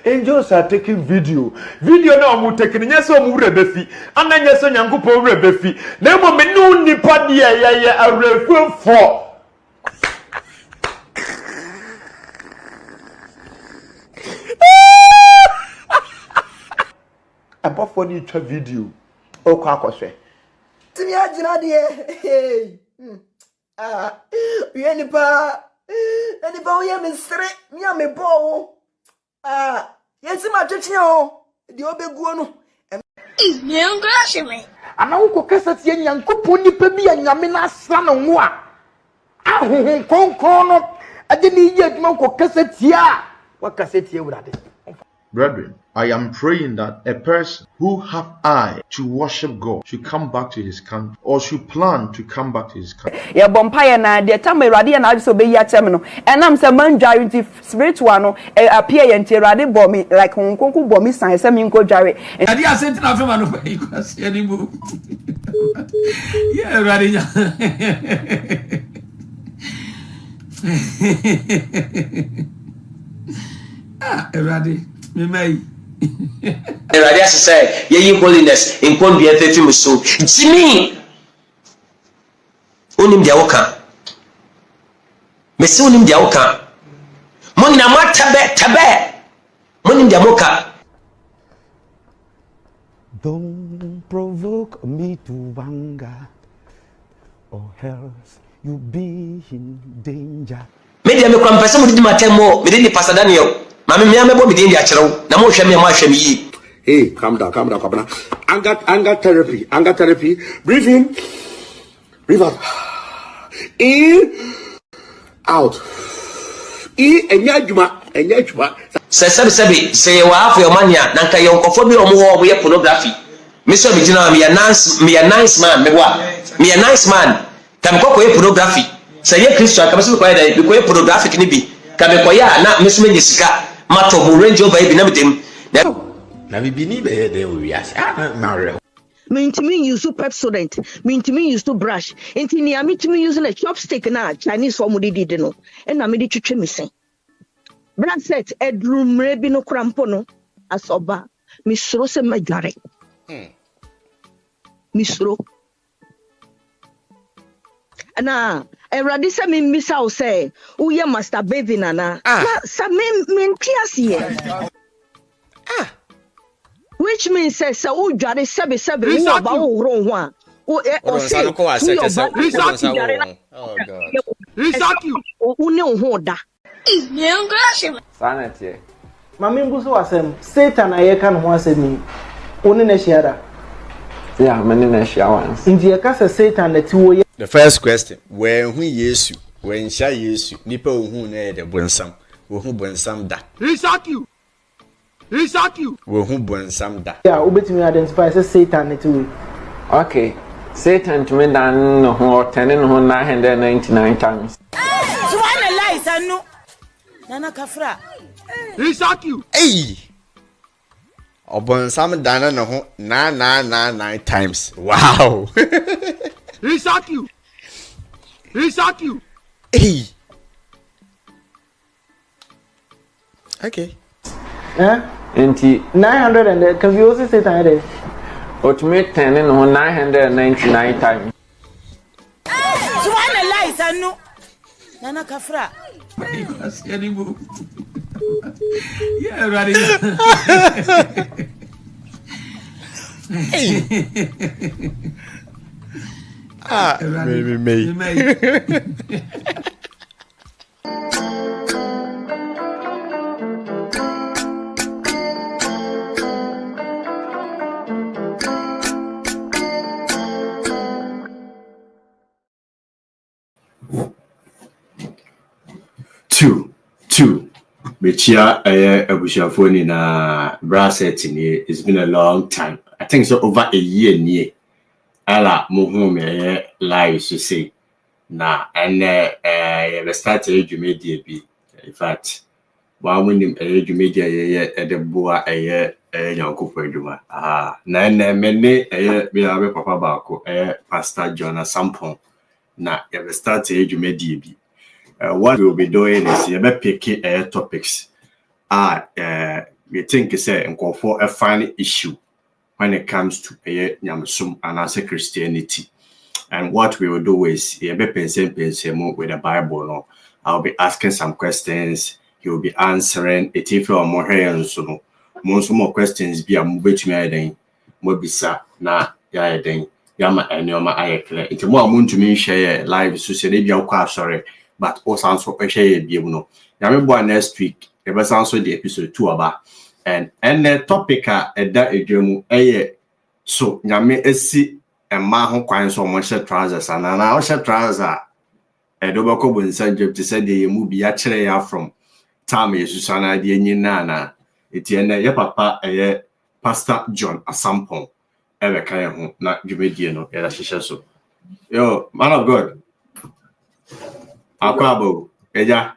Angels are taking video. Video now mu taking nyeso mu rebefi. Ana nyeso nyankopo rebefi. Na mo me no nipa de ya arefo. Abofo ni twa video. Okwa akoswe. Timi agina de. We nipa we misre, mi amebo. Yes, my judgment, the obeguano. Is young me. And I will cook at young Kupuni Pebi and Yamina son of moi. Ah, who I didn't yet know cassette here. What cassette here would I? Brethren, I am praying that a person who have eye to worship God should come back to his country or should plan to come back to his country. Yeah, Bompire na the time ready and I so be ya terminal. And I'm some man jarring spiritual no appear and ready bomb like Honkonku bomb sign some inco jarry. And I did sent nothing man of anymore. Yeah, ready. Ready. Me may. Ready as say, ye holiness in con be a film so. Jimmy Unim Diawoka. Messi Unim Diawoka. Monina tabe. Monim Diamoka. Don't provoke me to anger, or else you'll be in danger. Media me kwam pese mo di matemo, me di Pastor Daniel. Mami me amebo me di ndi akyerɛw na mo hwɛ me ma hwɛ me yi. Hey, calm down, Kwabena. Anger therapy. Breathe in, breathe out. In, out. In, enyajuma. Sebi, say wa afọ mania na nka yonkofo bi omo ho ye pornography. Me so be gina me a nice man, me a nice man. Kam ko ye pornography. Say ye Christian kam so ko ye bi ko ye pornographic ni bi. Kam ko ya na me so me sika mato mo range over bi na me dem. Na bibini be de o wiase. Na Mintimi use to Pepsodent, mintimi use to brush. Intini amitimi using a chopstick na Chinese form did no. And I made it to missing. Branset edrum rebi no crampono asoba. Misro se majare. Misro. Ana eradi se mi misa say uye master bathing ana. Sa men class which means says so jare sebe wo ba wo ro ho a o say oh god une ho da Is young me. sanity Mami mbuso wasem Satan ayeka no ho asemi oni na shiara. yeah many na share ones Ndi e ka se Satan na ti wo ye. The first question, when hu Yesu, when sha Yesu, nipa hu na de bonsam, wo hu bonsam da. Resack you. Wo hu bonsam da. Yeah, obetimi identify say Satan na ti wo. okay Satan to me dan no ho 999 times So I lie, Sanu. Nana Kafra. Resack you. Hey. Obonsam da na ho 999 times. Wow. Resack you. Hey. Okay. Enti 900 and because you also Satan there. ultimate 999 times So I lie, Sanu. Nana Kafra. Anymore. Yeah, ready. Me. Two. Bechia Abushafoni na Brasset in here. It's been a long time. I think so over a year near. Ella Muhume live to say. Na and the start age media be. In fact, one winning age media at the boa a young couple. Na many be a papa bako Pastor John ASAMPONG. Na the start age media be. What we'll be doing is you better pick topics. We think it's a for a final issue when it comes to Nyamsum and as Christianity. And what we will do is you better pense with the Bible. No, I'll be asking some questions. He will be answering. It if you are more here, so most more questions be a move to me then. Mobisa na ya then. Yama and yama I clear. It's more moon to me share live so say be sorry. But also for share be no. Yama next week. It was also the episode 2 about and the topic that a so Yame esi and Mahon quine so much trousers and I share trousers. A double cob in San Job to say the movie actually are from Tammy Susana the Nana. It's your papa a Pastor John ASAMPONG. Ever kind of not Jumediano, yeah, she so. Yo, man of God. Aquabo, Eja.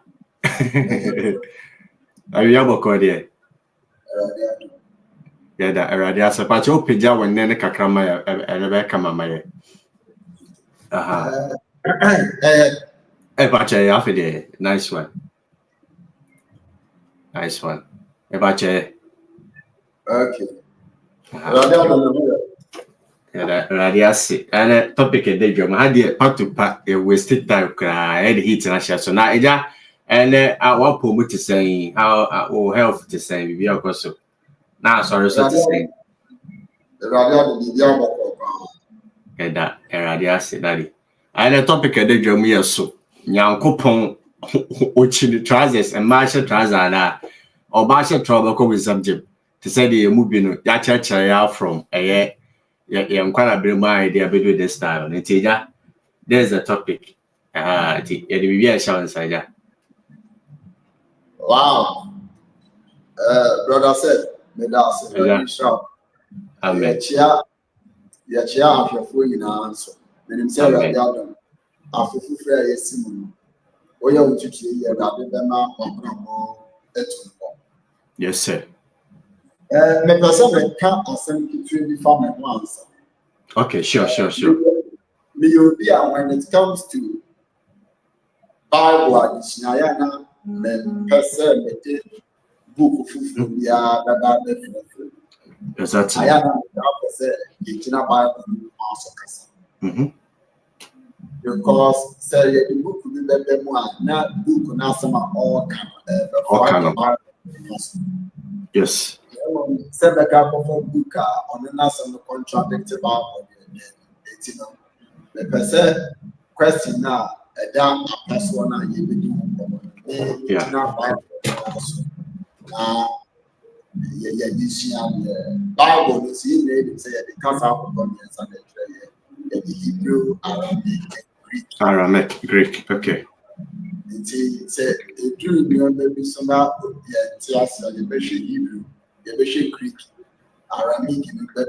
Are you able to there? Yeah, that Aradia Sapacho Pija when Nene Kakrama and Rebecca Mama. Ebache, after nice one. Nice one. Ebache. Okay. Radiasi and topic a day drum had the part to pack a wasted time cry and heat and so now and I want to say how health to say we are also now sorry so to say and that Radiasi daddy and the topic a day drum here so Yankopon watching the trousers and martial trousers or martial trouble with subject to say the movie ya church from a I'm quite a bit of my idea about this style. There's a topic. Wow. Brother said, Amen. Yeah, chair, your phone in answer. When himself, I doubt after fair, yes, Simon. Oh, you want to see yes, sir. Me person can asem between the farm and once. Okay, sure. Me be when it comes to Bible addition, me person me book fufu ya that different. Exactly. I am say it's not Bible also kasa. Because say the book be be mo na book na sama all kind of yes. Said the guy from Buka on the national contradict about the person question now a damn person Bible is in say the cancer of the Hebrew, Aramaic, Greek, okay. It said the Jew maybe some the Hebrew. The Greek, Aramaic, and the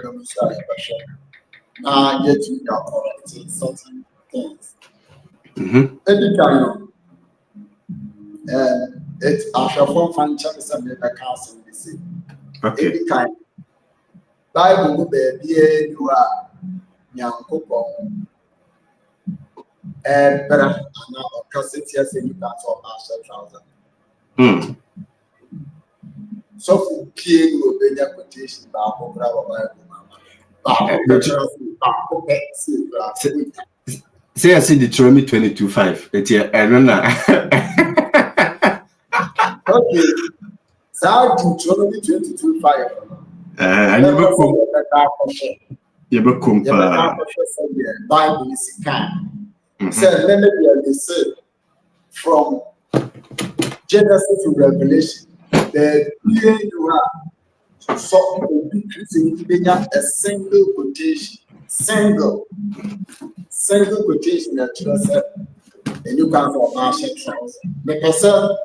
now yet we are correcting certain things. Any kind of it's after form function some the council we say. Any kind Bible be you are Yankopon and better now cassette yes in that for ourselves. So for key will be the quotation say I see Deuteronomy 22:5. It's here, I don't know. Okay. So Deuteronomy 22:5. I never come. You become Bible is kind. So let me say from Genesis to Revelation. The you are so a single quotation that you said And you can't for martial trials. The person,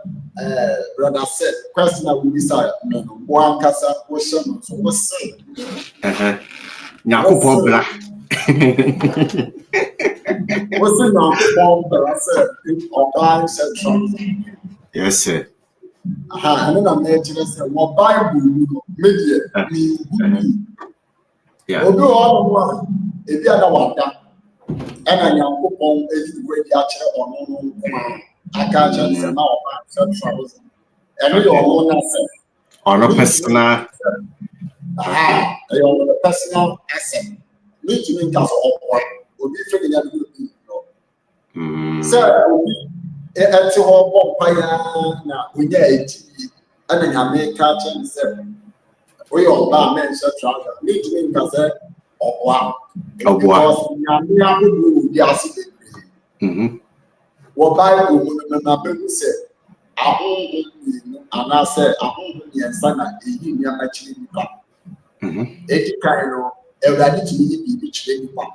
brother said, question I will decide. No, one casa question. So what's say? Nyaku Pobla. What's the number? I said, or buying said trials. Yes, sir. And then I mentioned, I said, what Bible media? Yeah. Although all one, if you are one that, and I am upon a great yachter or no, I can't change the amount of troubles. And we all know that. On a personal. Your personal asset. Need to make us all will be feeling that you know. So, it's all fire now. We get it, and then I make catch and say, we all buy men such trouble. Need to make us oh wow. Because we are the acid. What Bible will say, and I said, I only and son, a union actually. Eti kind everybody to be which they want.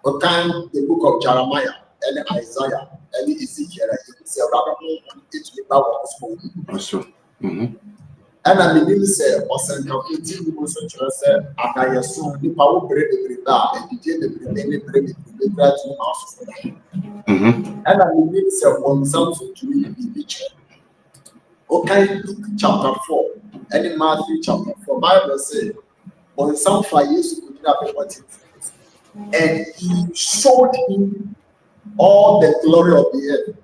What kind the book of Jeremiah and Isaiah and Ezekiel, it's a rather it's without spoken. And I mean, say, was sent out 18 months to say, I assume the power bread and the day the bread the bread to house. And I mean, say, one something to be which. Okay, Luke chapter 4 and in Matthew chapter 4, Bible says, on some 5 years ago, what it is. And he showed him all the glory of the earth.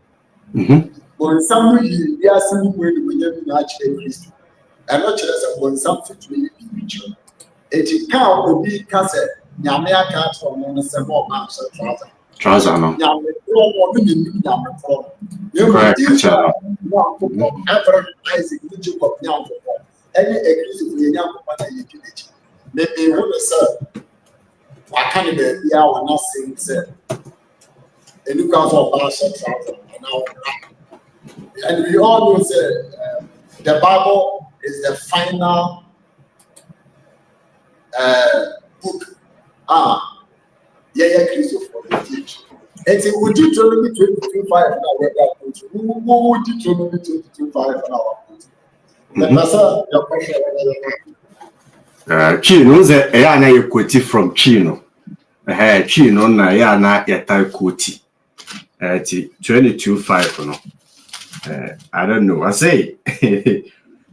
On some reason, they are saying where the women actually Christ. And not just on something to be richer. It can't be because Yamea can't from the same master trouser. No. Correct. Any exclusive maybe what is I can't be our nothing said. And you can't master trouser. And we all know that the Bible is the final book. Yeah, Christopher will teach. And so we did Deuteronomy 22:5 Who would Deuteronomy 22:5 now? The person, Chino, the Ayana you quote from Chino. Chino, Nayana, Yata Kuti. 22:5. No. I don't know. I say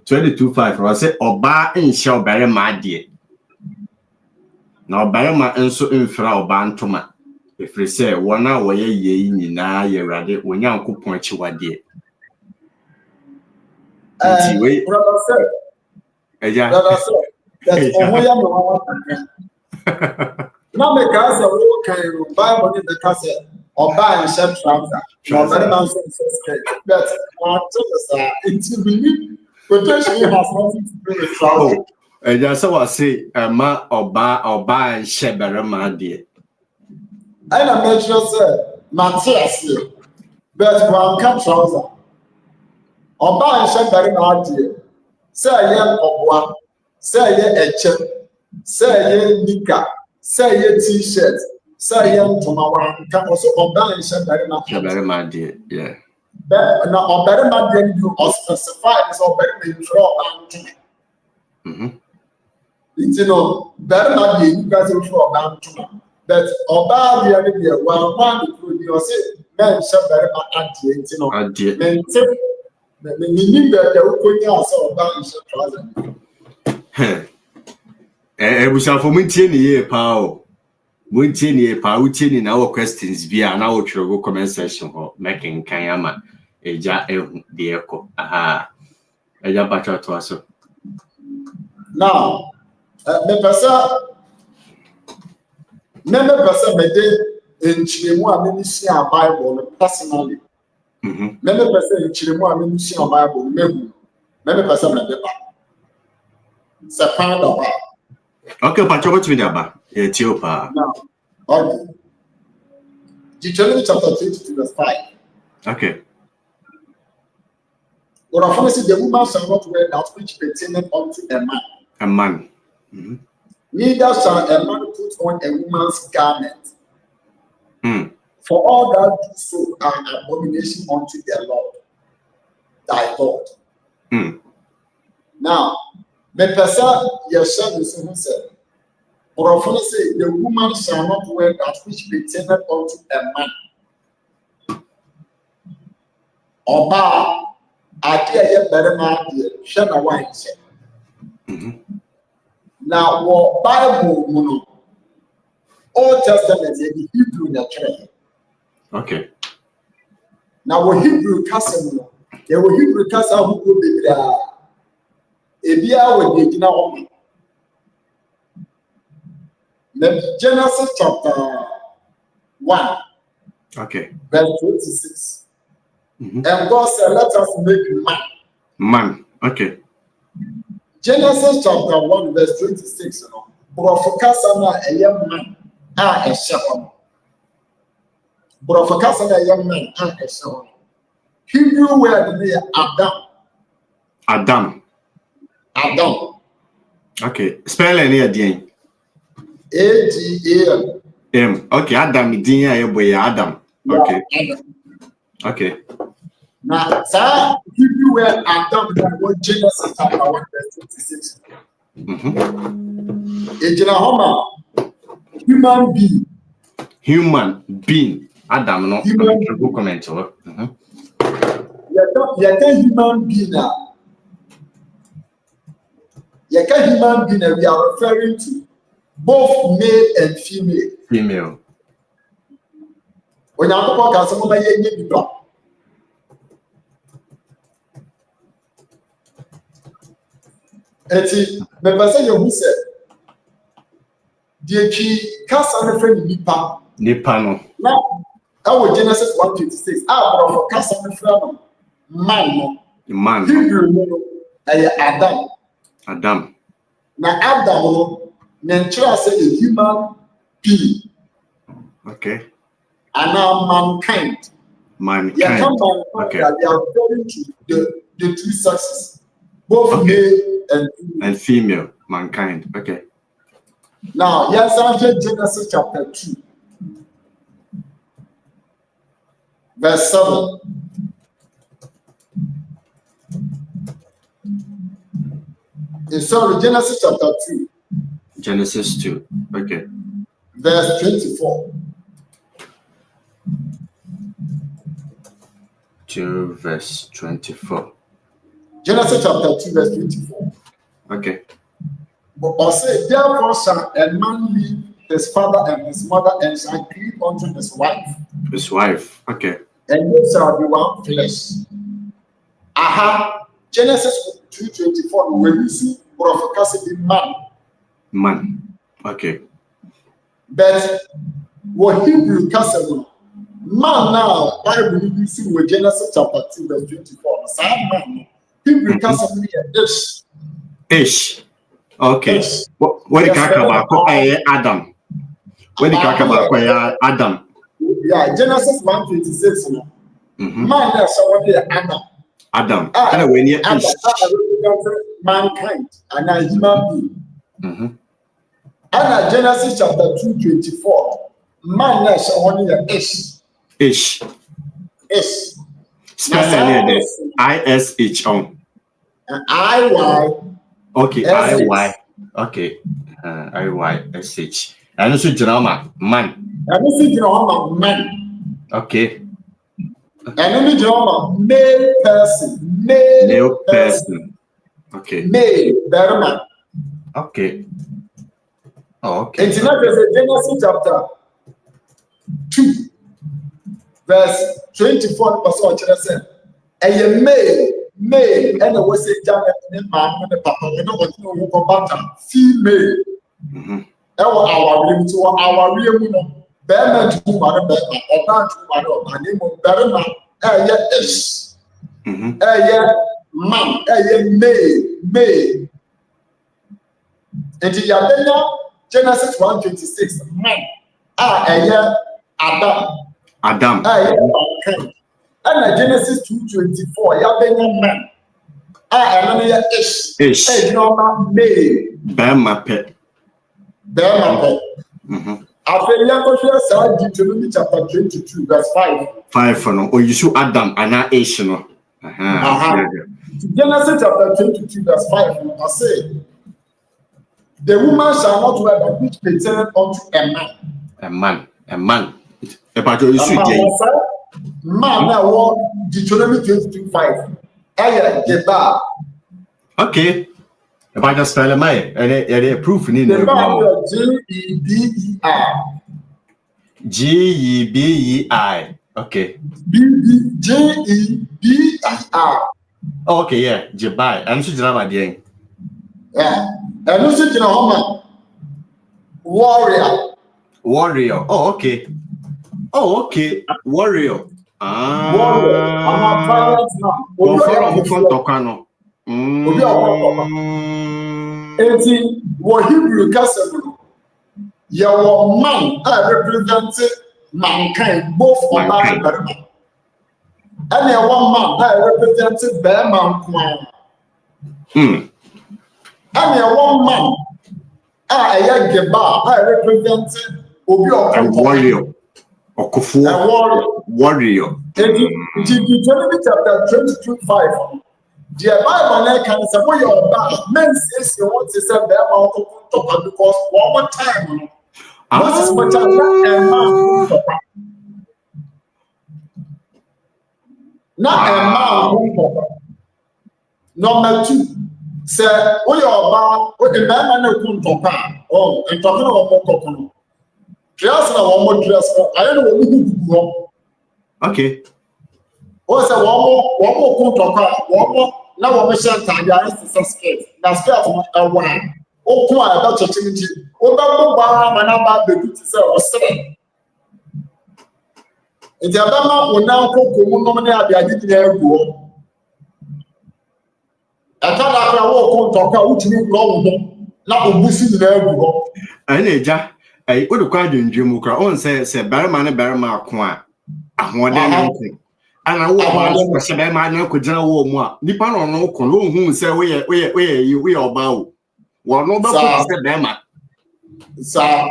22:5. I say, Oba in shall bury my dear. Now, Bayama and so infra or bantoma. If they say 1 hour ye in na ye ready when you uncle point you what dear. Brother said, that's all. Now, because of all kind of Bible in the cassette or buy and share trouser. No, very man says, that's what it's believe potentially has nothing to do with trouser. And that's what I say, ma or buy and share better my dear. I don't make sure, sir, Matthias, but one can trouser. Or buy and share better my dear. Say a young of one, say a check, say a nika, say a t-shirt, say a young tomorrow, can also or buy and share better my dear, yeah. But now, or better my dear, you or specify this or better than draw and you know, better not be you guys will throw down to me. But about the idea, well, one could you say, men shall very much you know, men tip the meaning that they will put you about we shall for me power. Winchini, Pauchin in our questions via an outro comment session or making Kayama a ja the echo. Aha, a yabacha to us. Now, the person made in Chilimo, ministry and Bible personally. Many person in Chilimo, ministry and Bible, many person made the it's a part of okay, but what's with the Ethiopia? Now, okay. Deuteronomy chapter 22:5. Okay. But of course, the woman shall not wear that which pertaineth unto a man. A man. Neither shall a man put on a woman's garment. For all that do so are abomination unto the Lord, thy God. Now, the person Yeshua is who said, Prophet say, the woman shall not wear that which pertaineth unto a man. Oba, ade ye berema de, hwe na wan se. Now, what Bible mu Old Testament the Hebrew na twerɛ. Okay. Now, what Hebrew kasa mu, there were Hebrew kasa who go bebra. Ebia we dey gina ho. Genesis chapter 1. Okay. Verse 26. And God said, let us make man. Man. Okay. Genesis chapter 1, verse 26. Brofokasana a young man. A shepherd. Brofokasana a young man. A shepherd. Hebrew word is Adam. Adam. Okay. Spell any again. A-D-A-M. Okay, Adam din boy Adam. Okay. Adam. Okay. Now, sir, Hebrew word Adam that Genesis chapter 1 verse 26. Human being. Human being. Adam no. Human being. Comment. Human being now. Human being we are referring to both male and female. Female. When you talk about someone people. Eti, me pese ye hu se die twi kasa ne friend nipa no. Na our Genesis 1:26 for kasa ne friend man. Hebrew no Adam. Na Adam no mentra say a human being. Okay. And now mankind. Okay. They are referring to the two sexes, both male and female. Mankind. Okay. Now, yes, after Genesis chapter 2, verse 7. Sorry, Genesis chapter 2. Genesis 2. Okay. Verse 24. 2 verse 24. Genesis chapter 2 verse 24. Okay. But say, therefore shall a man leave his father and his mother and shall cleave unto his wife. His wife. Okay. And they shall be one flesh. Genesis 2:24. When you see prophet be man. Man. Okay. But what Hebrew castle man now, Bible you see with Genesis chapter 2 verse 24. Man, Hebrew castle is Ish. Okay. What the kakaba Adam? What the kakaba Adam? Yeah, Genesis 1:26. Man there somebody Adam. And when you mankind and a human being. And Genesis chapter 2:24. Man there somebody Ish. Spell it I-S-H on. I-Y. Okay, I-Y. Okay. I-Y-S-H. And also drama, man. Man. Okay. And only drama, male person. Male person. Okay. Male, Berman. Okay. Oh, okay. It's not Genesis chapter 2, verse 24. A male, and I was saying, Janet, and Papa, you know what you know about female. Our real Berman to Madame or not to Madame, name of Berman, yes, man, male. And the Genesis 1:26, man, Adam. And Genesis 2:24, Yabena man. And Ish. Normal male. Berma pet. Berma. After Deuteronomy chapter 22, verse 5. 5 for no. Or you should Adam and Ash no. Genesis chapter 22, verse 5. I say, the woman shall not wear that which pertaineth unto a man. A man. About you should man now Deuteronomy 22:5. Geba. Okay. About the spell of my and proof in the Gebei. Okay. Geber. Okay, yeah, Jebai. I'm sure you're not doing. Yeah. And you sit in a home. Warrior. Oh, okay. Warrior. Warrior. I'm a violent man. Hebrew Castle. Your man represented mankind, both on man and Burma. And your one man represented Burma. And your one man represented warrior. Warrior. Deuteronomy chapter 22:5. The Bible can say, "When you're back, men says you want to say Burma because one more time." Moses was a man. Not a man. Number 2. Say, "Oh, you're back. What the man who couldn't talk." Oh, and talking about what dress na one more dress. I don't know what you do. Okay. Oh, say one more couldn't talk. One more. Now one more shirt and the is a skirt. Now skirt a one. Oh, quite about your change. Oh, that bar man about the good to say or say. It's a man will now cook woman at the idea go. I thought I walk on talk which you long. Now bussy there go. And Eja, I would require you in Jimukra on say Barman Barma. And I walk for man could general more. Nippon or no colon who say we are bow. Well, no, but Bama. Sir,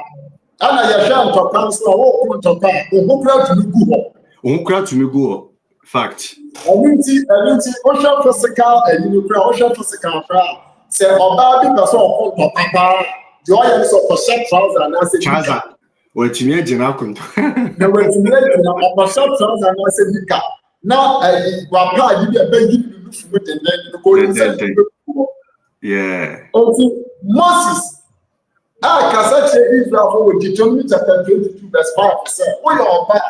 and I shall talk council or talk who crowd to me go. Fact. I mean, ocean physical and you cry ocean physical crowd. Say, about because of Papa, the audience of percent trousers and I say, Chaza, what you need, Jinakun. The way to make a percent trousers and I say, Nika. Now, I will give you a baby with the name. Yeah. Also, Moses, Cassette Israel for Deuteronomy chapter 22, verse 5 said, "We are bad.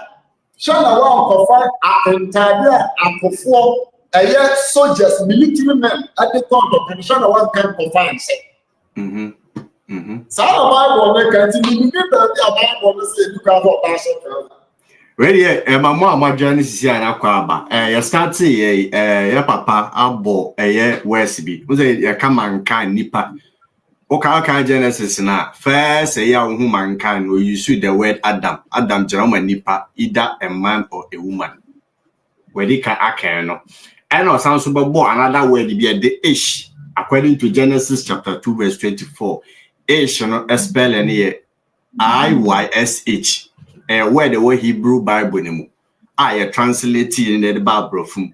Shana wa find an entire perform a year soldiers, military men at the top and Shana one can confine." Some of my can see the Bible say to cover Basha. Ready, my mom, my journey is here and Aquaba. You start your papa, Abo, a year Westby. Was a common kind nipper. Okay, Genesis now. First, a young humankind will use the word Adam. Adam, German nipper, either a man or a woman. Where they can no. And or sound super boy, another word be a the ish. According to Genesis chapter 2, verse 24. Ish, a spell and here IYSH. Where the word Hebrew Bible name. I translated in the Bible from.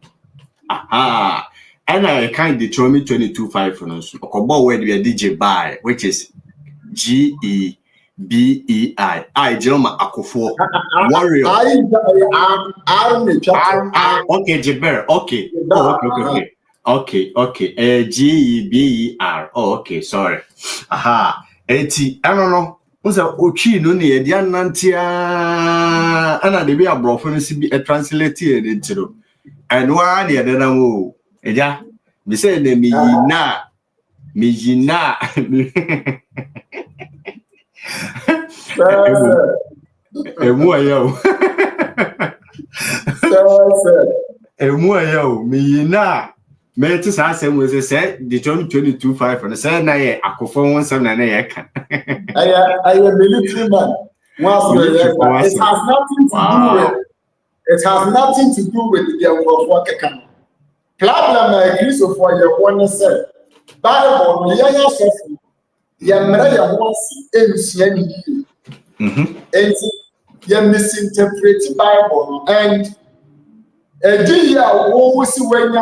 Aha. And I kind Deuteronomy 22:5 for us. Okobo word we are DJ by, which is Gebei. I Jeroma Akofo warrior. Okay, Jeber. Okay. Oh, okay. Geber. Oh, okay. Sorry. Aha. Eti. I don't know. What's a Ochi no near the Anantia? And the be a brofon be a translated into. And why the other Eja, me say ne me yina. Emu me yina. Me to say we say the 22:5 and say na ye akofo won sam na ye ka. I am military man. It has nothing to do with the work. Problem Christopher your one said Bible me ya so ya mra ya won si ensia ni And you misinterpret the Bible and always when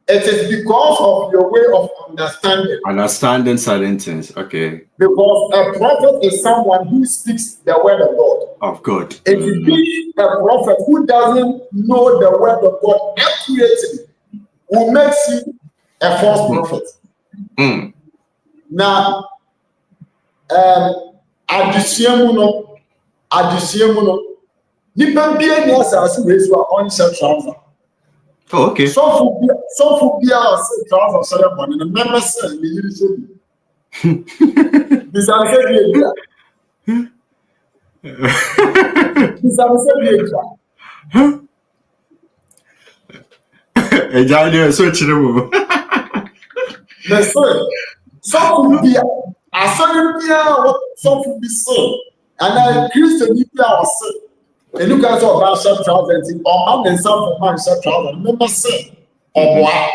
it is because of your way of understanding. Understanding certain things, okay. Because a prophet is someone who speaks the word of God. Of God. It is being a prophet who doesn't know the word of God accurately who makes you a false prophet. Now, adisiamuno, nipa bia ni asase wesu a on set trouser. Oh, okay. So for bia say trouser so that one, the member say me yiri so. This am say bia. This am say bia. Eja ni so chire mo. The son, some bia, asori bia some be say, and I Christian bia was say. And you guys are about shirt trousers or man and some for man shirt trousers. Remember say, or what?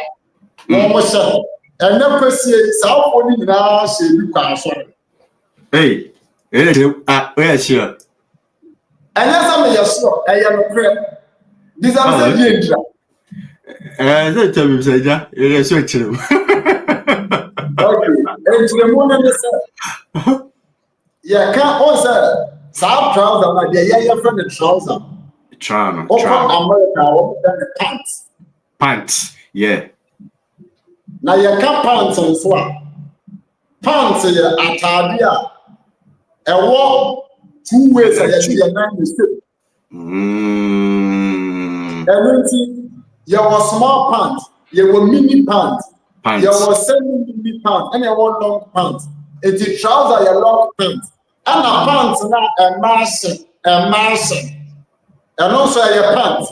No shirt. And never see South only now say you can show. Hey, where sure. And yes, I'm sure. I am a prayer. This is a I tell you, say that. It is so true. Okay. And to the moment, yeah, can't also. South trouser, like the friend the trouser. Trauma. America, the pants. Pants, yeah. Now you can't pants and swap. Pants, yeah, atadia. A walk 2 ways, I see a man mistake. And then you were small pants, you were mini pants, you were semi-mini pants, and you were long pants. It's a trouser, you long pants. And a pants now a mask, and also a pants.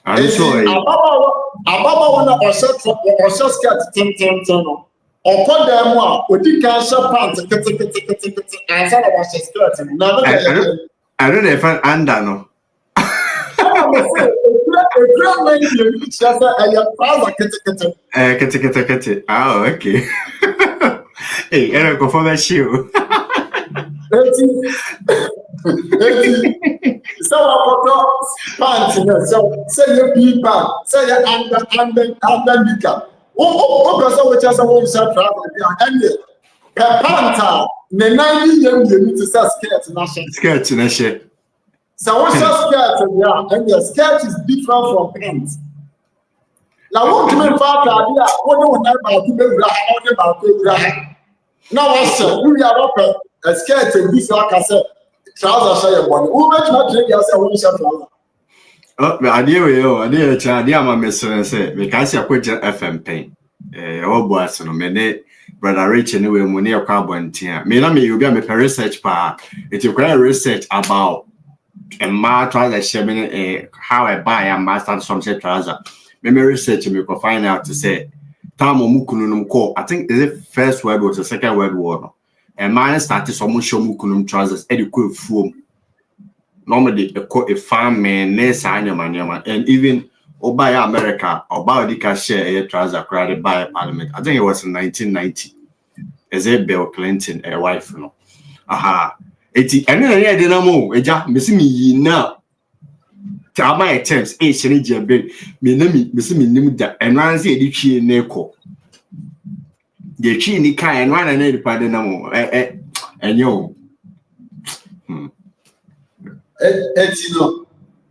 I'm sorry. Ababa when a skirt, or put them one, or the cancer pants, and some of us skirt. I don't know if I'm under no. Oh, okay. Hey, I don't go for that shoe. So pants, so say you be bad, say you under nika. Oh, which has a one shot travel and per panta, the 90 years you need to say skirt na share. So what's your skirt? Yeah, and your skirt is different from pants. Now, what do you mean, Father? What do you want to be about? Now, what's we are up a skirt and this like I said, trousers are your body. Who makes my drink? I said, one shot trouser. Oh, I dear, my messenger said, because I quit FM pain. Oh, boys, no, many brother Rich anyway, money or carbon tear. Me, you be a research part. It's a research about a ma trouser sharing how I buy a master some set trouser. Maybe research me can find out to say, Tamo Mukunum call. I think is it first word was the second word war. And mine started some show Mukunum trousers, adequate form. Normally, a farm man, and even by America or by the cashier a trouser created by a parliament. I think it was in 1990. As a Bill Clinton, a wife, you know. Aha. It's any idea, no, a job missing me now. Tell my attempts, a shiny bill, me name, missing me, and runs the key in Neko. The key in the car and one and eight by the number, and you.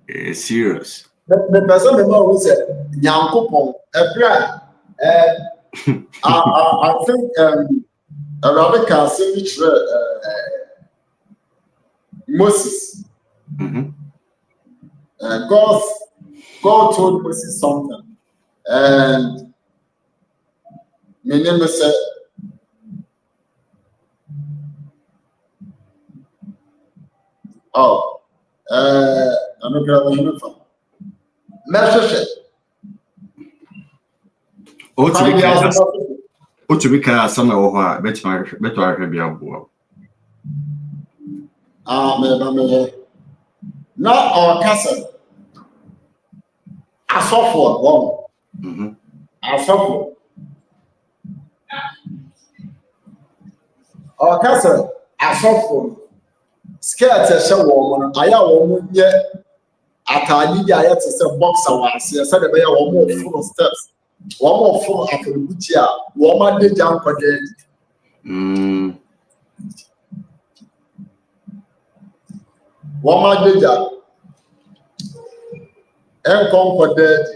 It's serious. The person who said, Yankopon, I think Arabic can say which Moses. God told Moses something, and my name said, "Oh, I'm not going to uniform." Message. O to be kind somewhere over better be able. Now our cousin. I suffer wrong. I suffer. Our castle, a soft scared a show woman, I am yet. Atani ya yet is a box once, yes, I say one more full of steps. One more full after the butcher, woman did jump again. Woman did jump. And come for dead.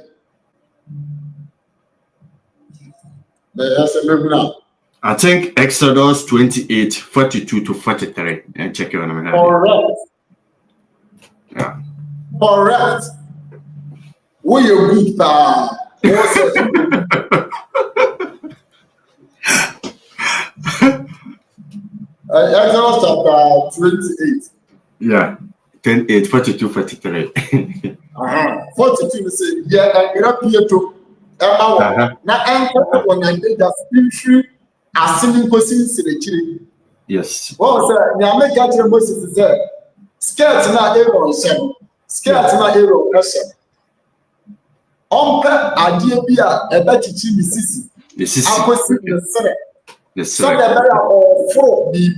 I think Exodus 28, 42 to 43. And check it on. Correct. Yeah. Correct. We are good. Exodus chapter 28. Yeah. 28, 42, 43. 42 say, yeah, and you're up here to now anchor when I did that spiritual assuming questions in the chili. Yes. Well, sir, now make that your Moses is scared to not able to scared to not able to idea be a better chibi sissy. This is the so the better or for the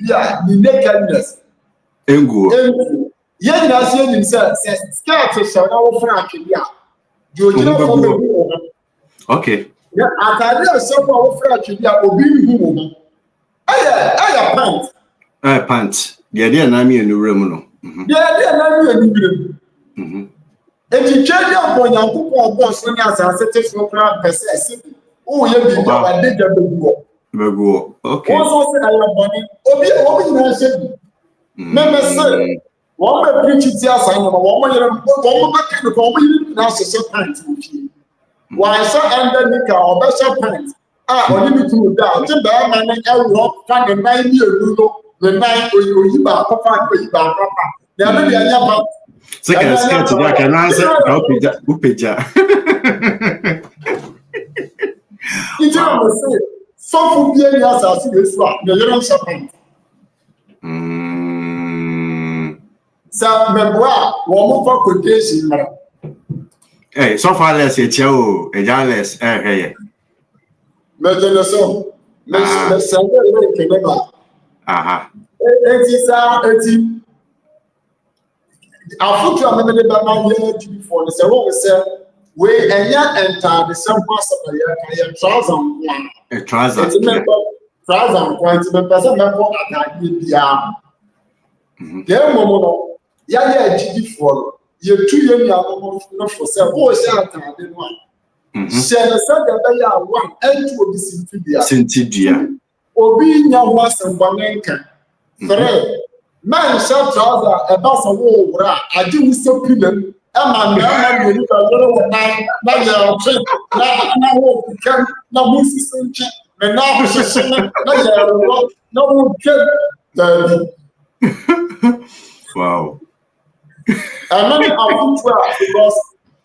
nakedness. Engu. Yeah, that's himself says scared to show our Frank. Okay. Yeah, I tell some of Frank, Obi. Pants. Yeah, they are not me in the room. Yeah, they are not in the room. If you change your point, I'm going to boss when I said for crowd per se. Oh, you did the go. Okay. Also, I have money. Obi, said, Member, sir, one may preach it here, son, one back in the community, now, so pants with you. Why, sir, under Nika or better pants? Only to down, to bear my name, I will find a 9-year rule, the night when you back, papa, papa. There may be a second scared to that can answer. It's say, so for being as I see this one, the little serpent. So, Mebra, one more quotation. Hey, so far less a chow, a jarless, hey. Major so, Mr. Sandra, aha. It is our foot to remember the year before the Sarah said, we and yet enter the same pass of the year, trousers. A trouser. Trousers, point to the person member at the There, Momo, yeah, before you 2 years not for sale, oh, shout out the one. Shall said that one and two of the Cynthia. Obi Yawas and Bananka. Three. Man shall trouser a bus of war, I do so pillar. I'm not going to now now Moses and now no wow. And then I'll because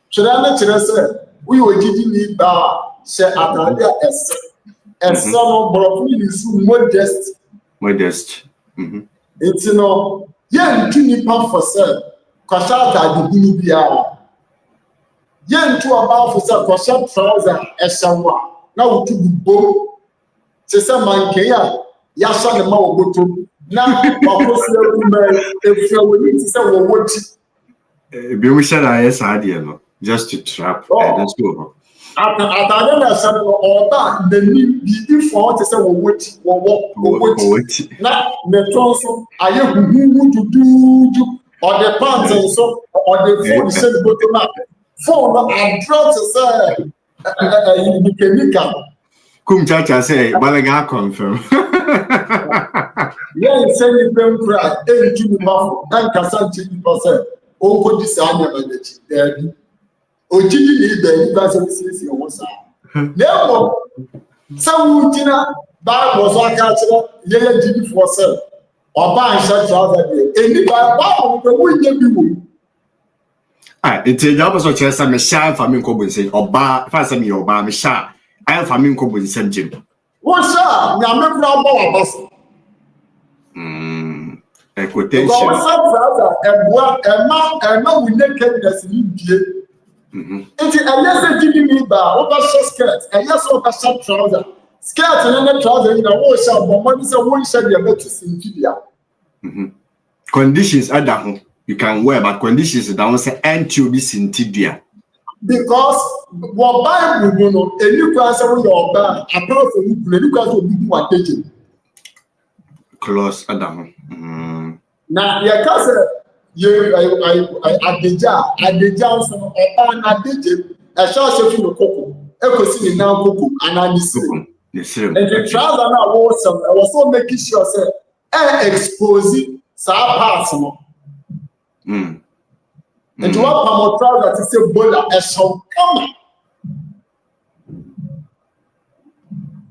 should I say we were giving me say Atalia and some of Brooklyn is modest. It's yeah, to for sale. Kwashata the Bibia. Yen to about for some Kwashat trouser as someone. Now to be boom. Say some man Kaya, Yasha the Mawoto. Now, if you need to say, well, what? We said I had just to trap. Let's go. After I said, or that the need for to say, well, what? Now, the tonsil, I have to do. Or the pants and so, or the phone said bottom up. Phone and try to say, you can Come Chacha say, Balaga confirm. Yeah, say you don't cry, every muffle, and Cassanti percent. Oh, what this annual there. Oh, Gigi, the university was therefore, some dinner, that was our culture, yellow Gigi for sale. Or buy such other day. And if I buy the way it's a job of chess. I'm a shy family cobble say, or bar, fast me or bar, me shy. I have family cobble in St. Jim. What's up? Now, I'm not about us. A quotation. And now we nakedness in India. It's a lesson giving me by over short skirt, and yes, over short trouser. skirt and the trouser in a wash up, but one is a one shall be able to see India. Conditions are down. You can wear, but conditions down say and to be seen Tidia. Because what Bible, you know, a new class of your band, a person who class will be what taking. Close Adam. Now, your cousin, I did Johnson, I did a short of you, Coco, Echo City now, Coco, and I'm the same. And the trouser now was I was so making sure, say, exposing, so I pass. And to what I'm proud that say bola a song come.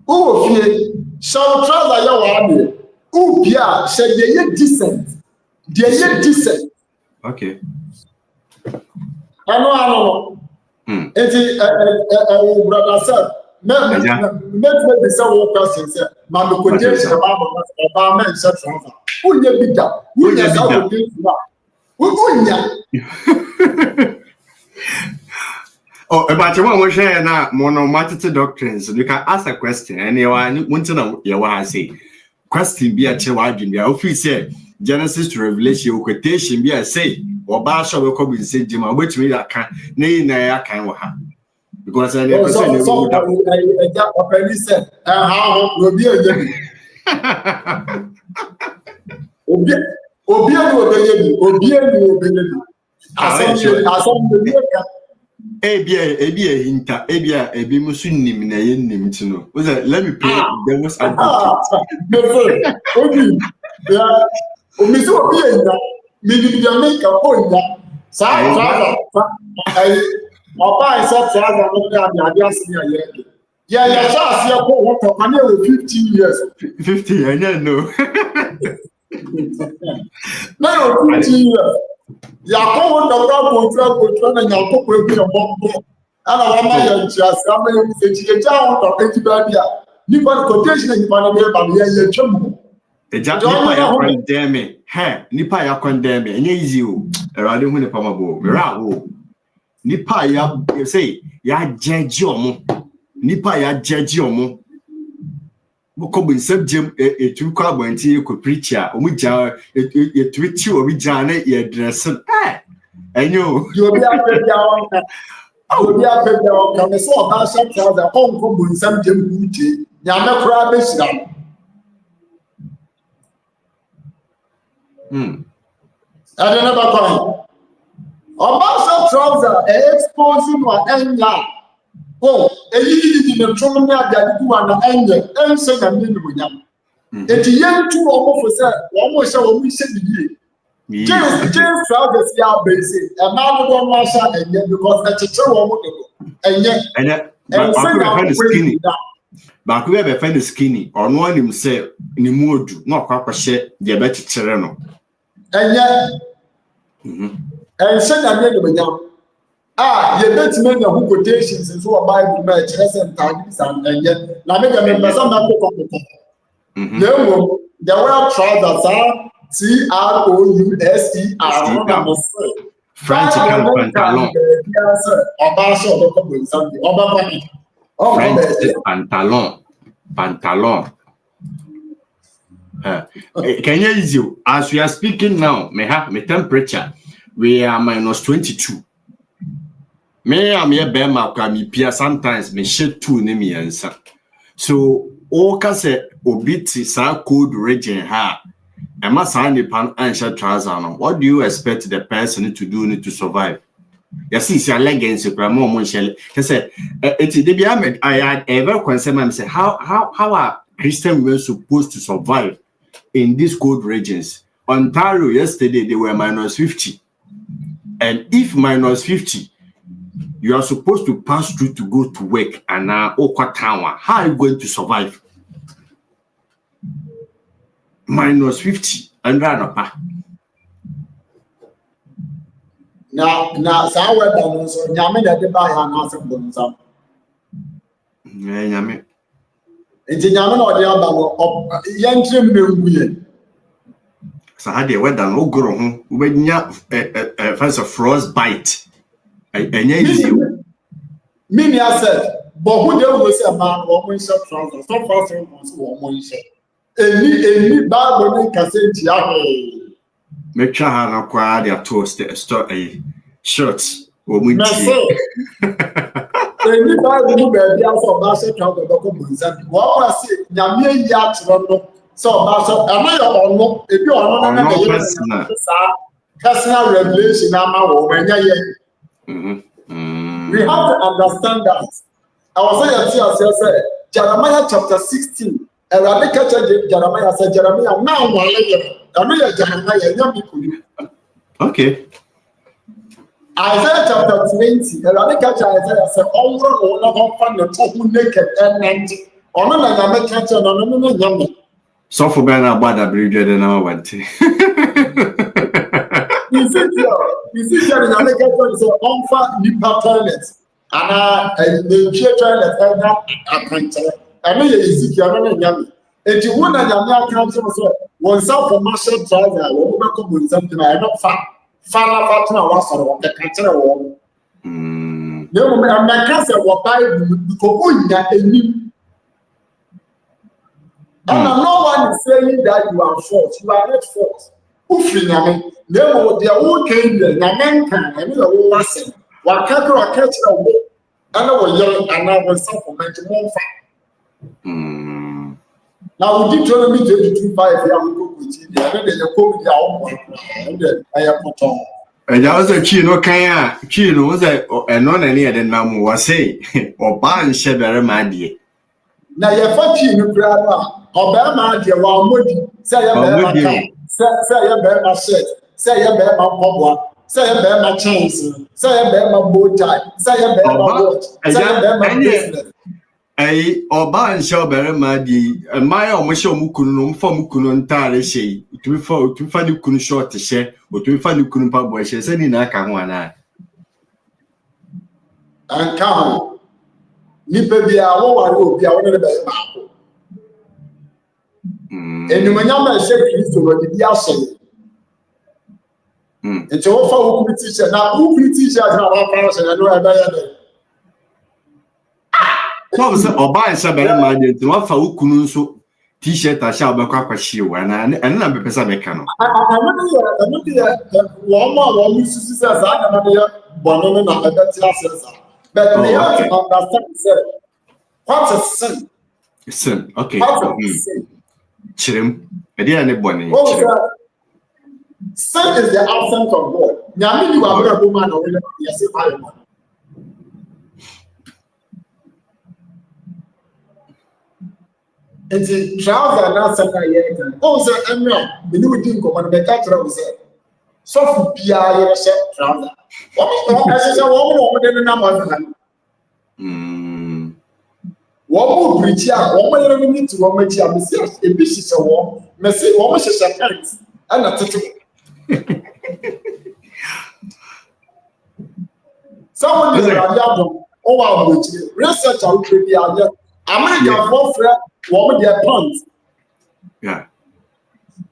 Oh, shall trouser your army. Oh, yeah, said they decent. They decent. Okay. I know. And the brother said, let me say one question, sir. Mamma quotation about men such trouser. Who you be that? Who you have to do? Oh, about your one was sharing now monomatic doctrines. You can ask a question, and you want to know your say. Question be a chewagin, be officer Genesis to Revelation, quotation be a say, or Basha will come and say, Jim, which me that can, nay, I can have. Because I never said, said, how will be a Ebi musu nim na ye nim tino. Let me play devil's advocate. Obi, yeah, omisu obi enda, me di Jamaica point sa travel. Oba isa travel no na ade asemi aye. Yeah, chance here go what for can you 15 years. 50, I know. No, 15 years. Ya come control na ya ko ebi o mo. Ana wa ma ya ntia sa ma you say ti ja on to enti ba bia. Ni ba quotation ni ba na be ba ya twem. Eja nipa ya condemn. He, nipa ya condemn. Enye easy o. Erade hu nipa mabo. Mira o. Nipa ya say ya judge omo. Nipa ya judge omo. Boko bin subjem etu kwa banti ko preacher omu ja etwiti obi ja na ye dress enyo obi apebia on obi apebia on ka me so oba sha trouser on ko bin subjem buti nya me kura be shira adena ba kwa oba sha trouser exposing wa enya. Oh, eyi ni trum na adadi wa na enye ense na me no nyam. Eti yentu omo fo se omo hye omo hye biye. James Travis ya base e ma no do ma sha enye because e cheche omo do. Enye ba ko be find skinny or no anim say ni mu odu na akwa hye de be chechere no. Enye ense na me no nyam. You bet me the quotations in so Bible match and targets and yet na make them some there were trousers TROUSER French pantalon pantalon can you use you as we are speaking now me temperature we are -22. Me am here be ma kwa mi pia sometimes me share two ne me answer. So o ka se obiti sa code region ha e ma sa ni pan answer trouser no. What do you expect the person to do to survive? You see leggings kwa mo share. Say it dey be I had ever concern me say how are Christian women supposed to survive in these cold regions? Ontario yesterday they were -50. And if -50 you are supposed to pass through to go to work and now Okwa, how are you going to survive? -50 and run Now, so we're done. So, Yami, the buy and answer them. Yami. It's Yaman or the other young Jim. So, how they went down, grow when you first of frostbite. Mini I said, but who they will say man woman shirt trousers so far so woman shirt any Bible can say tia me twa ha na kwa dia toast store shirts woman tea any Bible no be dia so ba shirt trousers ba ko bunza bi wo say nyame ya tro no so ba so am I ono ebi ono na na personal revelation ama wo manya ye we have to understand that. I was saying, Jeremiah chapter 16. Jeremiah said, Jeremiah, now Jeremiah. Okay. Isaiah chapter 20. Isaiah said, all naked and empty. So for Ben about that bridge, then I went. Ezekiel in America say offer nipa toilet and the toilet and that I mean Ezekiel no nyame enti wona nyame aka nso so won sa for marshal trouser wo be ko bon something I not fa na wa soro wo ka kire wo ne mo me amaka say wo Bible because onya enim and no one is saying that you are false. You are not false. Ufrinyame nemo dia wo kan dia nyame kan ene la wo wase wa ka kira wo ana wo yere ana wo supplement mo fa now we did tell me 22:5 ya mo ko ti dia na de ko dia wo mo ende aya poto eja o se chi no kan a chi no se eno na ne de na mo wase oba nche bere ma die na ye fa chi no kra no oba ma die wa modi se ye bere ma kan say you bear my shirt, say you bear my bubble, say you bear my chains, say you bear my bow tie, say you bear my watch, say you bear my business. Ay, oba nsho bere ma di, my omusho mukunu no mfa mukunu ntare hye, tu fa ni kunu short hye, o tu fa ni kunu pabo hye, se ni na aka ho ana. Anka ho. Ni pe bia wo ware obi a wo ne be ba. Enumanyama ehye Kristo wo di ahye. Enti wo fa wo kunu t-shirt na wo kunu t-shirt na wa fa ahye na no eba ya de. So se oba nsha bere ma di enti wa fa wo kunu nso t-shirt a sha obekwa kwahye wo na na be pesa be ka no. Amadu ya wo mu sisi se za na na ya bono na ebe ti asesa. But they have to understand what is sin. Sin, okay. What is sin? Chirim. Sin is the absence of God. Nyami you are a woman or yes, I am. And the trouser not something yet. Oh, sir, I'm not. The new thing come on the catcher say. So for Pia, you say trouser. What is a woman over the number? One preach ya, one need to one meet ya, Messias, a bishop of war, Messi, one is a parent, and a title. Someone is a young over which research out to be a American warfare, one with their pants. Yeah.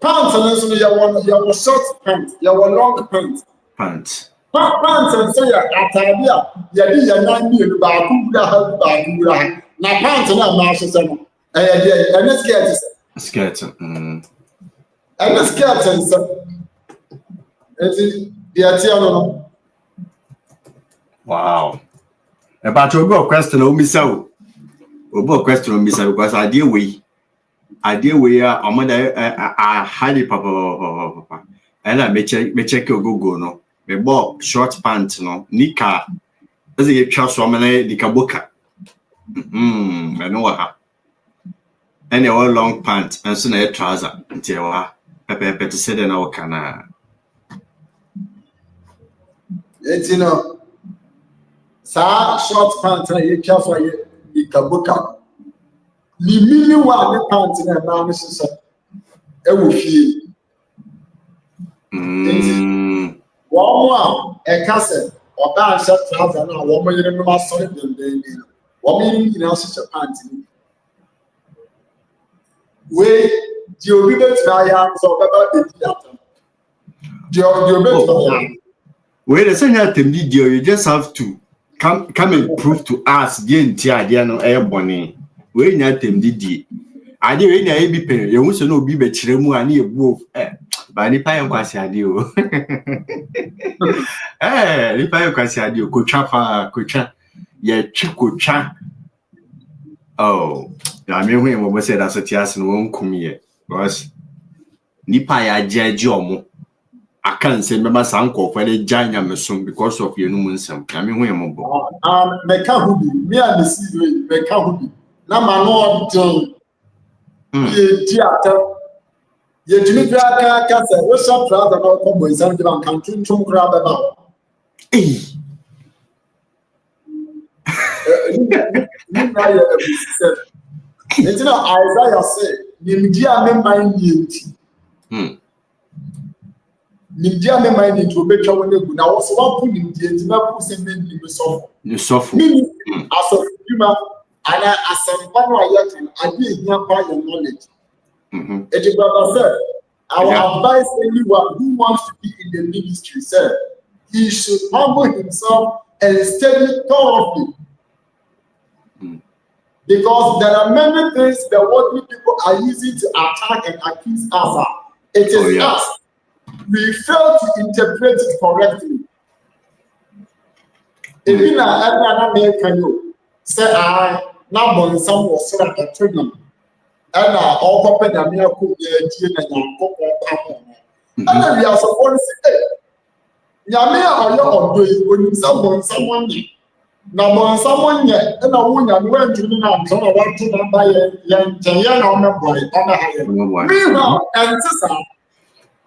Pants and then your short pants, your long pants. Pants. Pants and say, Atabia, Yadia, 9 years, Baku, na pants na ma so se no and skirt and skirt and so the atia no wow about you go question o misa o bo question o misa because idea we amada a highly papa and I me check go no me bo short pants no nika as you twa so amana nika boka I know what. And your long pants and soon a trouser until Pepe to say now can. It's short pants and you care for you, Kabuka. The million one pants in a man, sister. I will feel. One more, a cousin, or bad short trouser, now, one million of us solid than what meaning in answer to panty? Wait, the obedient Ryan, so about the theater. Wait, the same time, you just have to come and prove to us again tia no boni we nya tem didi ade we nya bi pe ye hu so no bi be kire mu ani ebu ba ni pa yankwasi ade o ni pa yankwasi ade o kotwa ye twikotwa oh ya me hu e mo say that so tias no won kumie because ni pa ya jaji omo I can't say member sanko for the giant mesum because of your numun sam. I mean, when I'm Mekahubi, me and the sea, Mekahubi. Now, my lord, ye theater, ye Jimmy Cancer, what's up, rather about Comboys and the country to grab about. It's not Isaiah said, Nimdia member in Nimdia me mind into be twa wona gu na wo so wa pu nimdia ntima pu se me ni sofo ni sofo aso fuma ana asampa no ayakan ade ehia pa your knowledge it brother said our advice anyone who wants to be in the ministry said he should humble himself and study thoroughly because there are many things the worldly people are using to attack and accuse us. It is us. We fail to interpret it correctly. If you are American, say I now born some was so that a tournament, and all open the miracle and then we are supposed to say, Yamia or your doing when someone now born someone yet, and I went to the so I want to buy a on the boy on the higher. Meanwhile, and sister.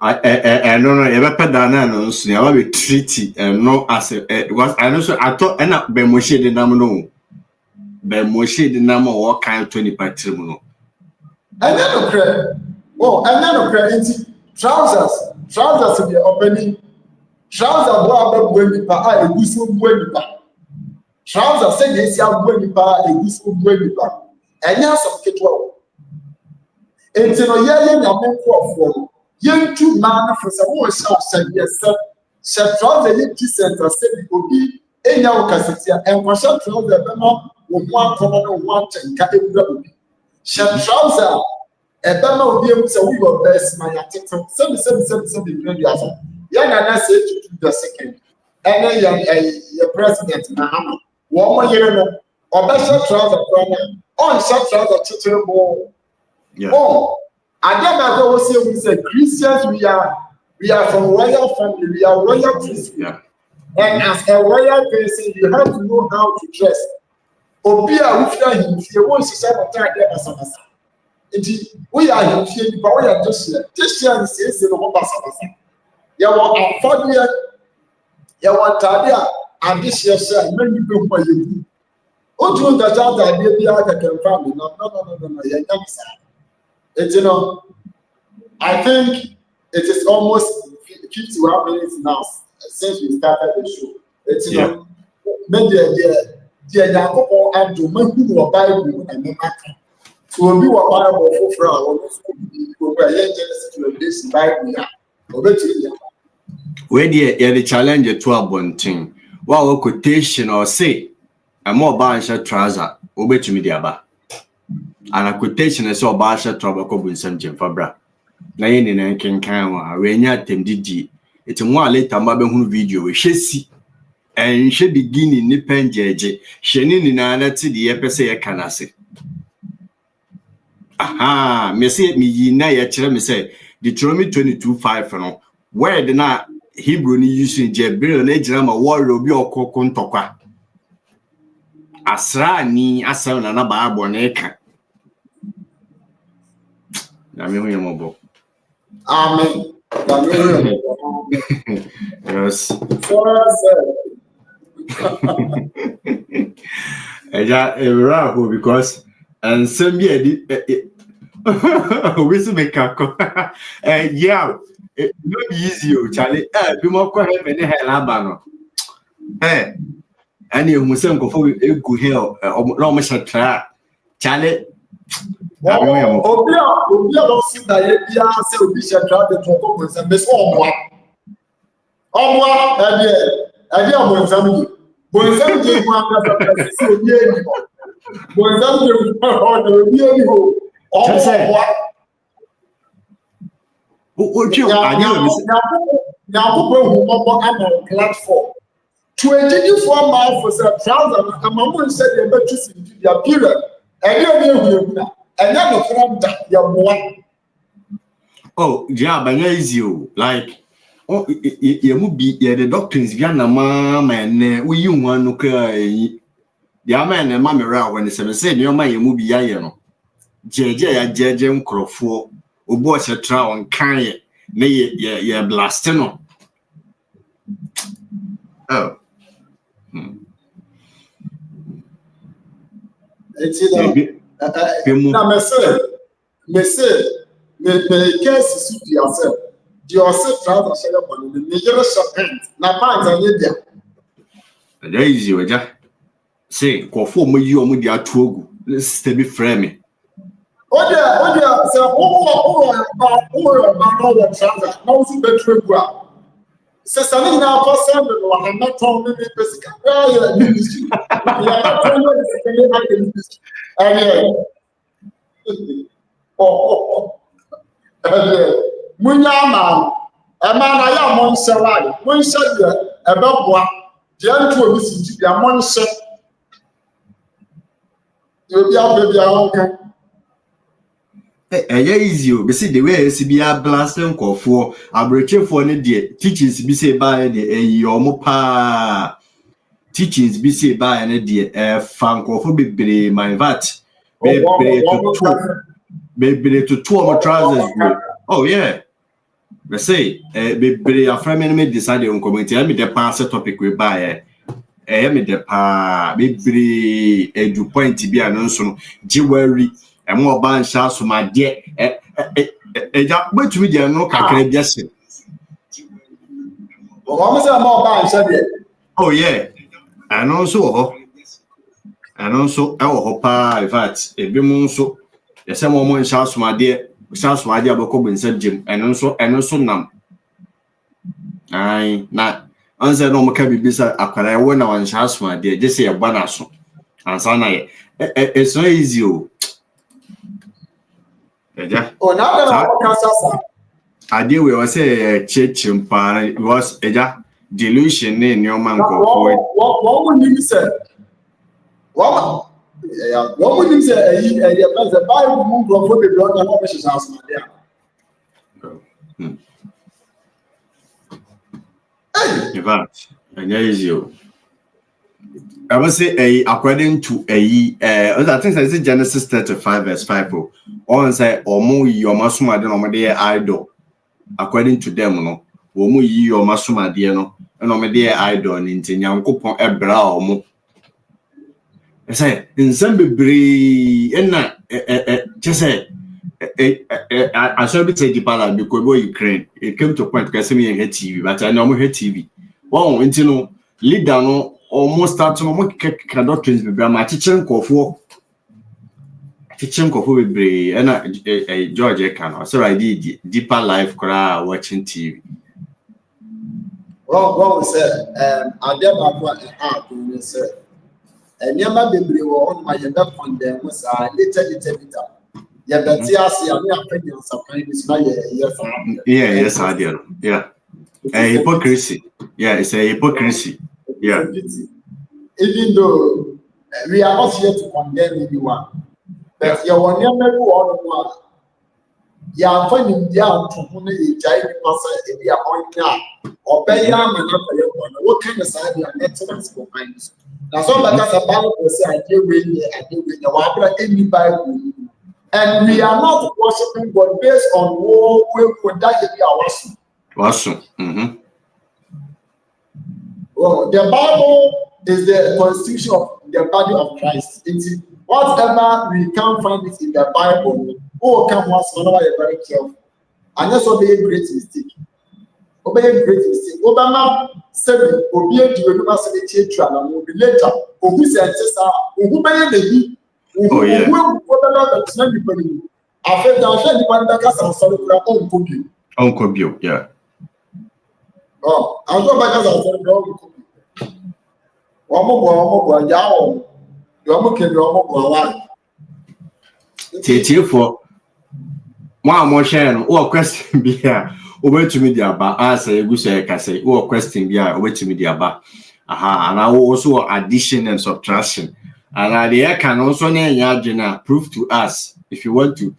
I don't know ever pedana no so ya we treaty no as because I know so I thought and be moshe de nam no be moshe de nam o kan 20 patrim no and then no credit trousers be opening trousers bo ababu nipa a eguso bu nipa trousers say dey sia bu nipa eguso bu nipa enya asam ketwa enti no ye nyame ko Young man for some more shop said yes, sir. Shall trouble the center said will be a young cassetia and was shall trouble the Bema with one common one and cabin rubber. Shall trouser a Bema will be able to we were best my attention 777 million. Young and I said to the second. And then your president, Mahama, 1 more year or better trouser on shall trouser to more. Oh. And then I go say we say Christians we are from royal family, we are royal priests. Yeah. And as a royal person, you have to know how to dress. Obia we him fear won't say what time there basabasa. We are him fear but we are just here. This year is no basabasa. Ya wa afodie ya wa tadia and this year say many people for you. Ojo gaja de bia ka kan family. No ya nyamsa. I think it is almost 51 minutes now since we started the show. Maybe and to make people Bible and the matter. So we were Bible for our Genesis to this Bible. Where the challenge to a one thing. What quotation or say a more barsha trouser over to me the and a quotation is so barsha trouble with some Jim Fabra. Na yen na kenkan wa we nya temdidi eti mo later ma be hunu video we hwesi enhwe beginning ni penjeje hwene ni na na ti de ye pese ye kanase aha me say me yi na ye kire me say Deuteronomy 22:5 no word na Hebrew ni use Jebril na ejira ma warrior bi okoko ntokwa asra ni asem na ba abo na eka na me hu yemobo. Amen. Yes. Because and some year we see make a yeah, it not easy, Charlie. Be more quiet than hell abano. And you must go for a good hill, no much a trap, Charlie. Obia don't see that you say we should try to talk with some best one. And yeah, family. Bonzam de mu aka so obi ani ho. Bonzam de mu ho na obi ani ho. Platform. To a for my for some trousers, and my mom said they better choose their period. And you're and then from that your one. Oh, yeah, but easy. Like, oh, you would be the doctrines, Gana, mama, and we you want to cry. The man and mammy row when the 7 said, your man, you will be yano. JJ, Crofo, who bought a trow and carry. Nay, ye blasteno. Oh. It's me case suit yourself. Yourself rather share upon the major serpent. Now, pants and yet. There is you, Jack. Say, conform with you, with your true. Let's stay be frame. Oh, dear, sir, oh, Sister, I now for some I'm not telling me Munyama, a man I am on Sarai, one said about one, the other listen to the among set. You'll be out with your uncle. Easy, you see the way CBA blasting call for a breaking for any dear teachings be say by the yomopa teachings be say by any dear fan call for be my vat be to two of my trousers. Oh, yeah. They say, be a friend me decided on community. I mean, the past topic we buy. I mean, the pa be a do point to be announced on jewelry. And more band shots for my dear. Wait to me, there no can just say. Oh, yeah. And also, our pa, in fact, a bit so. There's some more shots for my dear. Shots my dear Boko said Jim, and also nam. Aye, not answer no can be beside a when I want shots my dear, just say a banasso. And Sana, it's so easy. Oh, now I deal with say church was a delusion in your man. What would you say? What would you say? The Bible move from the blood and officials house, my dear. In fact, and there is you. I would say according to I think it's Genesis 35 verse 5. On say omo yi omo suma de no mo de idol. According to them no, omo yi omo suma de no, no mo de idol ni nti Nyankopon ebra omo. I say nsem bebre na just say I should be say the bala because go Ukraine. It came to a point because me hate TV, but I know hate TV. Wow, nti no leader no almost start to make doctrines be my teaching for be and George can so I did deeper life cry watching TV. Well, said, I did not want to happen, sir. And never be on my back on them was a little bit. Yeah, but see, I see a opinion sometimes. Yes, I did. Yeah, a hypocrisy. Yeah, it's a hypocrisy. Yeah. Even though we are not here to condemn anyone, but you will never go on. You are finding down to whom you try to pass in your own now. Or pay young and what kind of side you are excellence behind. Now, so because a Bible will say, I do with the Wabra any Bible. And we are not worshiping God based on what we would die to be our worship. Awesome. Well, the Bible is the constitution of the body of Christ. Whatever we can't find it in the Bible, come once whenever you're very careful. And that's what a great mistake. Obey a great mistake. Obama said, Obey to the church and will be later. Who said, who made the oh, yeah. I felt that Uncle Bill, yeah. Oh, I was back as I Omo yawo. Yomo ke yomo wa. Tete for one more share or question be here. Over to media ba answer you say ka say or question be here over to media ba. Aha, and I also addition and subtraction. And the can also prove to us if you want to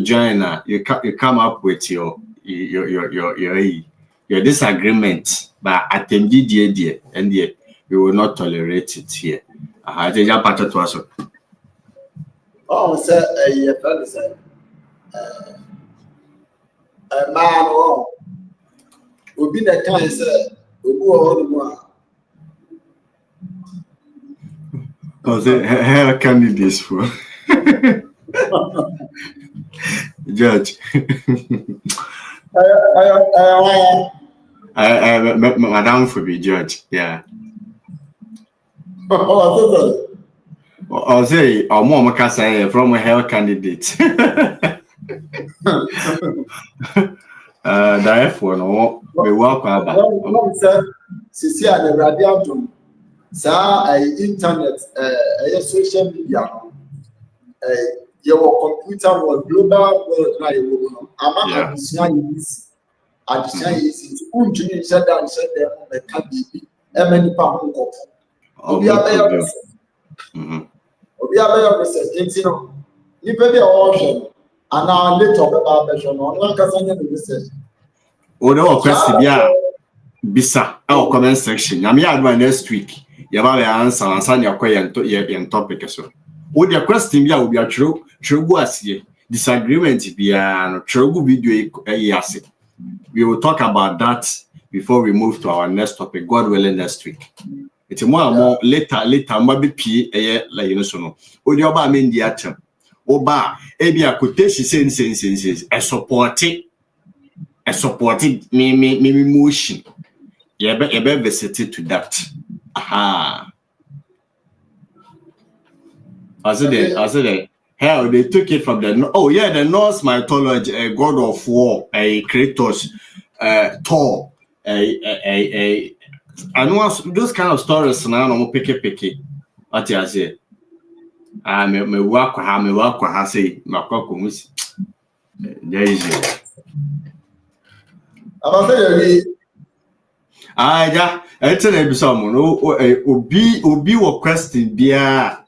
join you come up with your disagreement, but attempt dear and yet we will not tolerate it here. I think that part to us. Oh, sir, a fellow said, a man will be the kind, sir, who go on one. Oh, the hair candidates for Judge. Madam for be judge, yeah. I'll say, or more say from a hair candidate. Therefore, no, we walk about. Sisi a the radiatum, sa internet, social media, your computer was global world na you ama addition is unjuni said that said them on can be many pound cop. Obi abeyo research no ni pe be o ana later be version no na kasa nya research. O de question bia bisa our comment section. Na me adwa next week. You have answer and your topic so. With your question bia obi atro go asie disagreement bia no trogu video yase. We will talk about that before we move to our next topic, God willing, next week. It's more later maybe p like so no. Odi oba mean the atom. Oba ebia quotation sense a supporting me motion. Yeah, be visited to that. Aha. As it hell, they took it from the the Norse mythology, a god of war, a Kratos, Thor, I know those kind of stories now. No picky. What you say? Me work say my cock there is it. Yeah, it's an episode. Obi or question bia.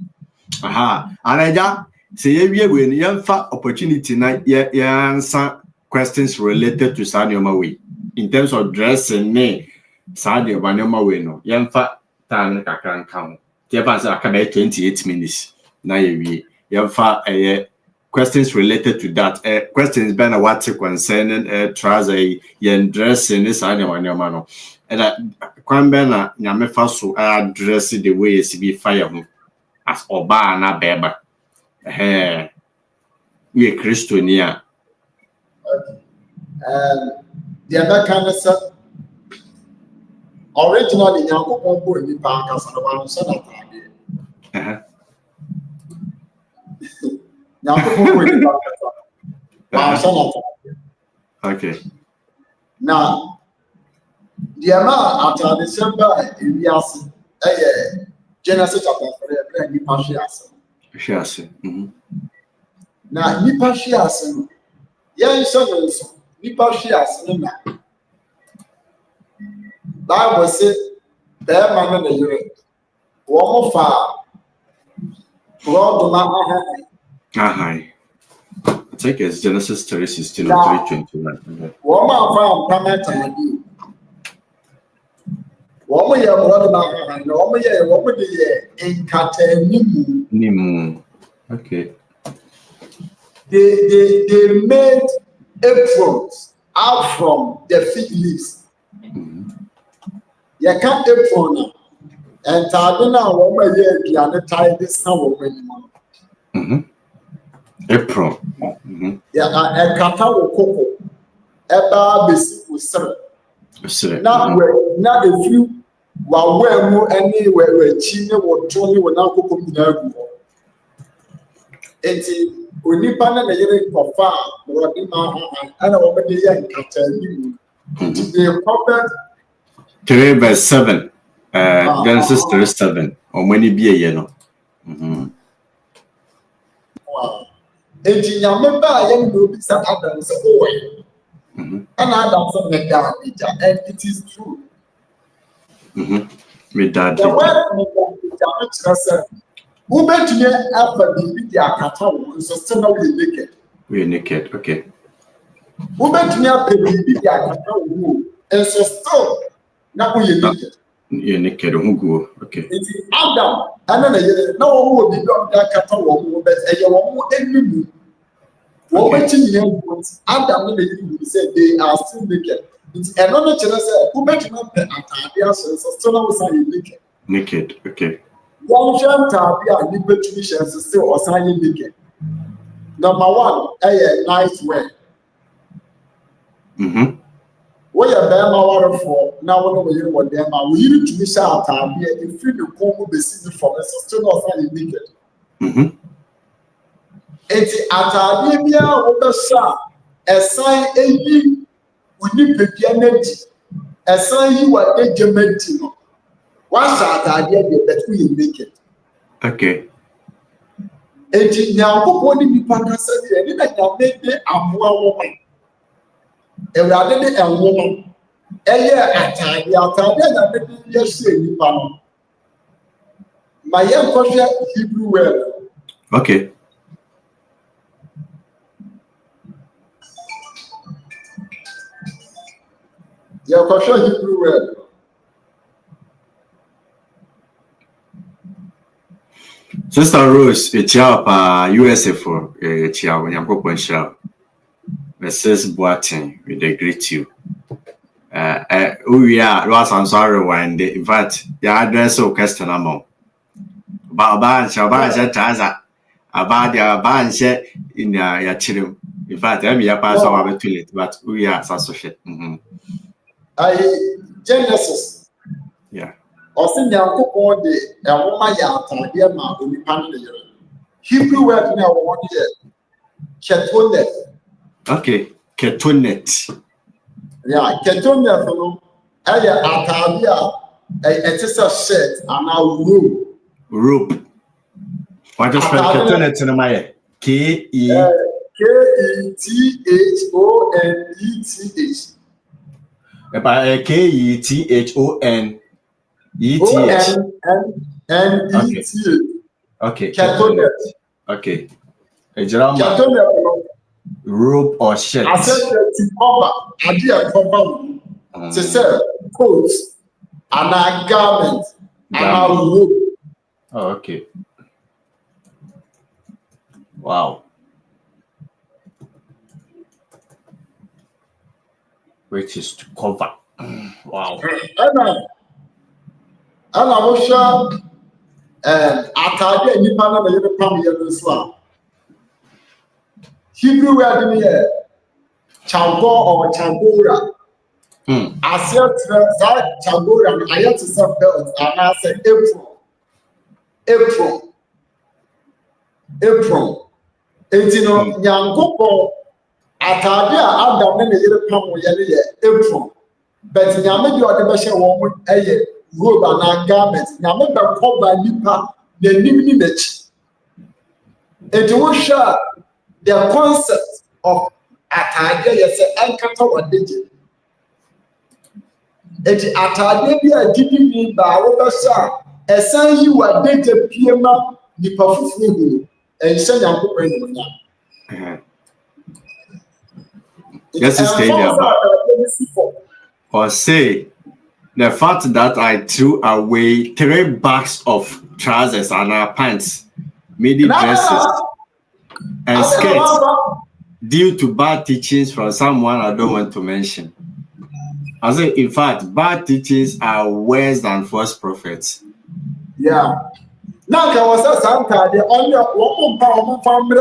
Aha, and say when you opportunity na answer questions related to Sanyoma way in terms of dressing me Sadio Banoma way no yamfa tan kakran count. Tiapas are 28 minutes. Na ye yamfa questions related to that. Questions been what concerning trouser yen dressing this Sanyoma no. And Kwambena Yamefa so address the way it's be fire as Oba na beba. We Christiania. The other kind of originally Yanko Pumpo in the park as a one senator. Yanko Pumpo in the park as a okay. Now, the amount after December in the Genesis chapter 3, nipa hwe na nipa hwe ase no yen so nipa hwe ase no na Bible say the man na yere wo mo fa God ma I think it's Genesis 3:16 or 3:21. Wo ma fa pamata Woman, you woman, in okay. They made aprons out from the fig leaves. You can't apron and Tadina woman here tie this woman. Apron. Yeah, and Catao cocoa. Eba basic with now a few while we're anywhere China or Tony will now go to the Unipan and the Yerin for farm, or and over the young cattle. The prophet 3:7. Genesis 37 or many be a year. Wow. Engineer member I am going to be some Adam say oh and Adam say that and it is true. Me dad. The word who bet me after the akata so still we naked. We naked, okay. Who bet me after the akata and so still now we naked. You're naked, okay. It's Adam and then no one will be done that akata but a woman enemy. What waiting Adam said they are still naked. It's another chance who bet me after Atadia so still naked. Naked, okay. One Tabia liberation is still or signing naked. Number one, a night wear. What you bear my water for now? When we hear what them are, we need to be sharp. Tabia, if you do come be seen from us, still not signing naked. It's Atabia with the sharp. A sign a we need to be energy. A sign you are regimenting. What's Atabia that we naked? Okay. Eti nyankopɔ ne nipa kasa bi ɛne na nyame de aboa woman ewurade de ɛnwoma ɛyɛ ataade nyame de yɛhyɛ nipa no ma yɛnkɔhwɛ Hebrew word. Okay. Yɛnkɔhwɛ Hebrew word. Sister Rose, a child USA for a child when you're going to Mrs. Boating, we greet you. We are Ross and sorry when they in fact the address of question among Baba and Shaban said about their band set in your children. In fact, I'm your pass over to it, but we are associate. Genesis. Yeah. Osin nyankopɔ de ɛwoma yɛ ataadeɛ ma onipa no yɛ Hebrew word na wɔn yɛ ketonet. Okay, ketonet. Yeah, ketonet no ɛyɛ ataadeɛ a ɛte sɛ shirt ana rope. What is ketonet in my Ketonet. Kethon. ETH. Okay. Okay. A drama. Rope or shirt. I said to cover. I did cover. To say coats and a garment and a rope. Oh, okay. Wow. Which is to cover. Wow. And I was sure Atadia nipa na yɛ pam yɛ no so a Hebrew word ni yɛ chango or changora. Aseɛ tẹ saa changora no ayɛ te sɛ belt anaasɛ apron. Eti no nyankopɔ ataade a Adam ne yɛ pam yɛ no yɛ apron. But nyame de ɔde bɛhyɛ wɔn ɛyɛ robe and garment. Nyame bɛ cover nipa n'anim ne n'akyi. Eti wo hwɛ the concept of ataade yɛ sɛ ɛnkata wɔ degye. Eti ataade bi a didi ni ba wo bɛhyɛ a ɛsan yi wɔ degye pie ma nipa fufuo hu ɛnhyɛ nyankopɔ ɛnyɛ. Yes, it's stadium. Or say the fact that I threw away 3 bags of trousers and pants, midi dresses, and skirts due to bad teachings from someone I don't want to mention. I say, in fact, bad teachings are worse than false prophets. Yeah. Now, I was a Santa, the only one power family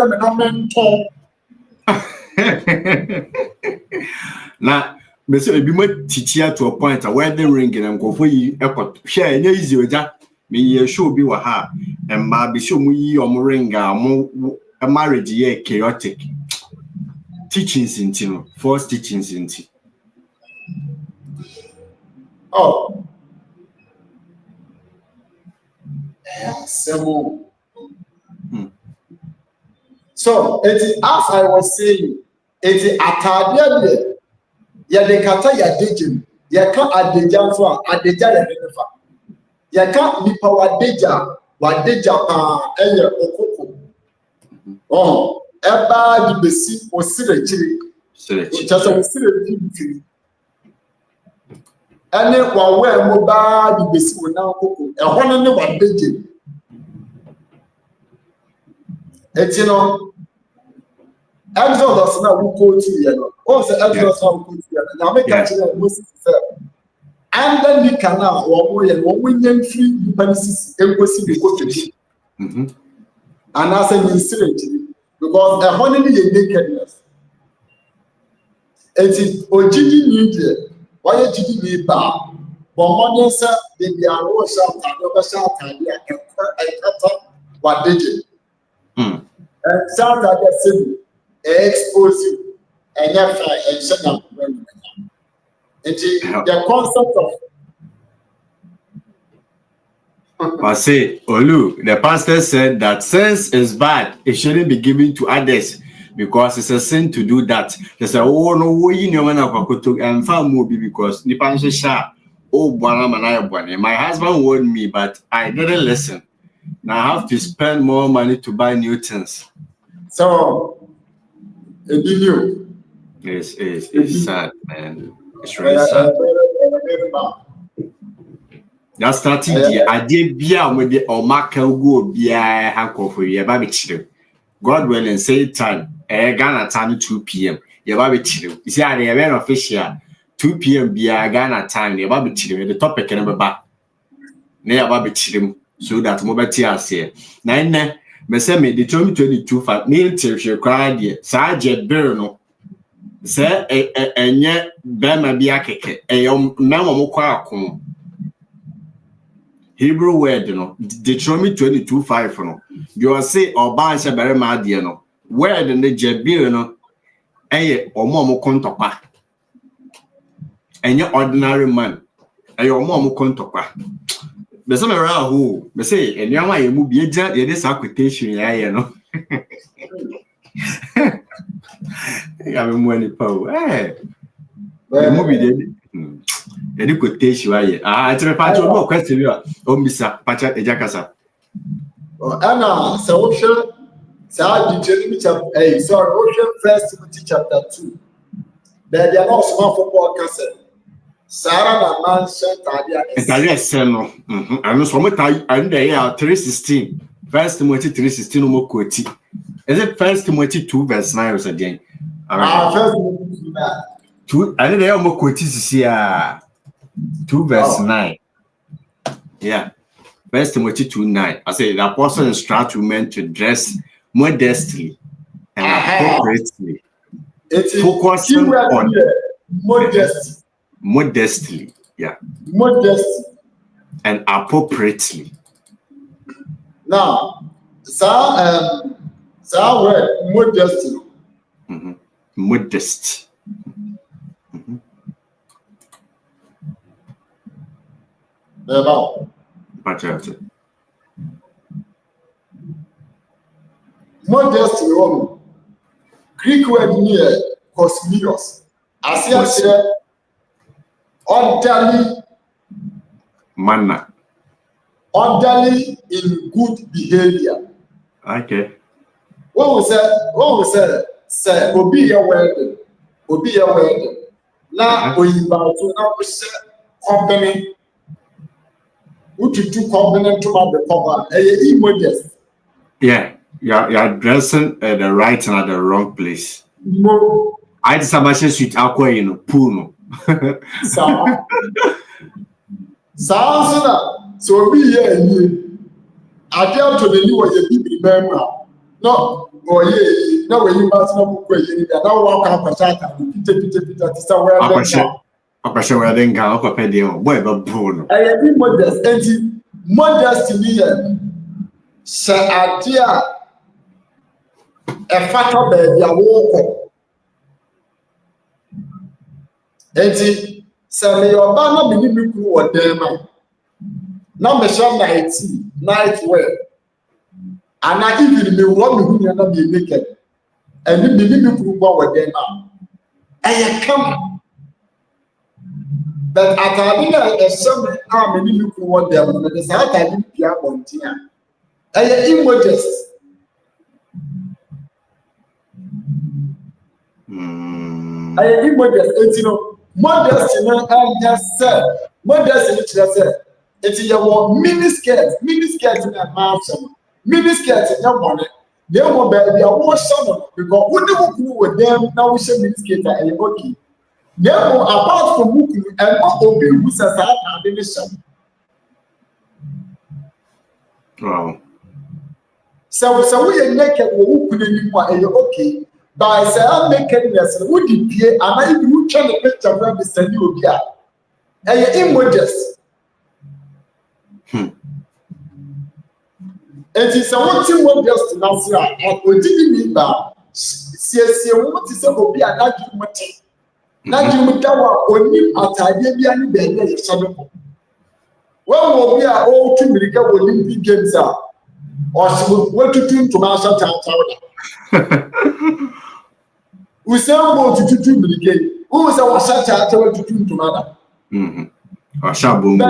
now, Monsieur, be more teacher to a point a wedding ring and go for you airport. Share any easy with that. Me, show be what her and my be show me or moringa, a marriage year chaotic teachings into false teachings into. Oh, Semo. So it is, as I was saying, it is atadia ya de kata ya dejim ya ka adeja so adeja ya nefa ya ka nipa wa deja pa eye okoko oh eba di besi osire chiri chasa osire chiri ane wa we mo ba di besi wona okoko e hono ne wa deje etino Exodus now we go to you. Oh, the Exodus now we go to you. Now make a change. Moses said, and then we can now or we name free dependencies and go see the quotation. And I say in because a honey is nakedness. It is Ojidi media. Why Ojidi need bar? But modern sir, they are all shout and over shout and what did it? And shout at the city. Exposing and shut down. The concept of I say, Olu, the pastor said that sense is bad. It shouldn't be given to others because it's a sin to do that. They say, oh no, you know when I'm found movie because Nipansha Sha, oh my husband warned me, but I didn't listen. Now I have to spend more money to buy new things. So it's sad, man. It's really sad. That started the idea bia with the Omaka go bia hanko for your baby children. God willing, say time. Ghana time 2 p.m. Your baby children. You see, I have official 2 p.m. bia Ghana time. Your baby children. The topic can never back. Near baby children. So that mobile tears here. Nine. Me say me the 2022 fat me till she cried here. Sa je no. Say enye be ma bia keke. Eyom me mo kwa akon. Hebrew word no. Deuteronomy 22:5 no. You say oba nse bere ma ade no. Word ne je no. Eye omo kontokwa. Enye ordinary man. Eye omo kontokwa. Me say me ra ho. Me say eniama ye mu bi eja ye this quotation ya no. Ya me mu ani pa o. Mu bi de. Any quotation ya. It's a patch of question you. O misa patch eja kasa. Anna so sure Deuteronomy chapter First Timothy chapter 2. There are no small football cassette. Sarah na man sent no. I know some time and they are 3:16. First Timothy 3:16 no quote. Is it First Timothy 2:9 or something? First Timothy 2. I know they are more quote this here. 2:9. Yeah. First Timothy 2:9. I say the apostle instructs women to dress modestly and appropriately. Focusing on modestly, yeah. Modesty. And appropriately. Now, word modesty. Modest. Modesty, Greek word near cosmos. As I said, orderly manner. Orderly in good behavior. Okay. What was that? Say, obi ya wedding. Now, we about to now say company. What you do company to the cover? Immodest. Yeah, you're dressing at the right and at the wrong place. No. I just have a sweet aqua in a pool. So be here. I tell to the new way you be remember. No, or ye, no way you must not go. You don't walk out of Satan. Peter, somewhere. I'm sure I didn't go up a pedio. Where the pool? I am modest, and modest to me. Sir, idea a factor baby, a walk. And say, your banner, believe you or them. na me share night wear and I even me want me who na be naked and me kuru gba we dey na come but atade na esem me kuru wo dey na the say atade pia bontia images images etino modest na just say modest na say eti ye wo mini skirt na mansion mini skirt na money they wo baby a wo show because who dey wo with them now we say mini skirt and okay they wo apart from who and not obe who say that and dey show wow so we naked wo who ni mu a okay by say nakedness who dey pay and I even try the picture from the study obi a images enti sɛ wote modest na se a odidi ni ba siesie wo te sɛ obi a nadwiri mu te nadwiri mu dawa oni atade bia ni bɛyɛ yɛ hyɛ no wɔn obi a ɔtu mirika wɔ Olympic games a ɔhyɛ wɔtutu ntoma ahyɛ taataw da usain Bolt tutu mirika yi wo sɛ wɔhyɛ taataw tutu ntoma da Ashabongo.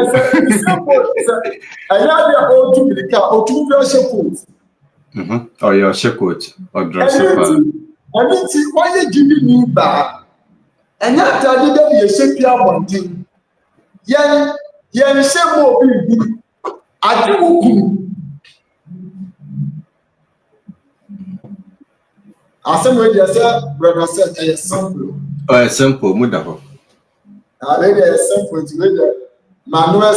Oh, yeah, shekot or dress up. I mean, see, why you give me back? And not tell you that you shape your one thing. Yeah, shame more people. I do. I said, when you said, brother said, a sample. Oh, a sample, Mudaho. I read a sample to Manuel.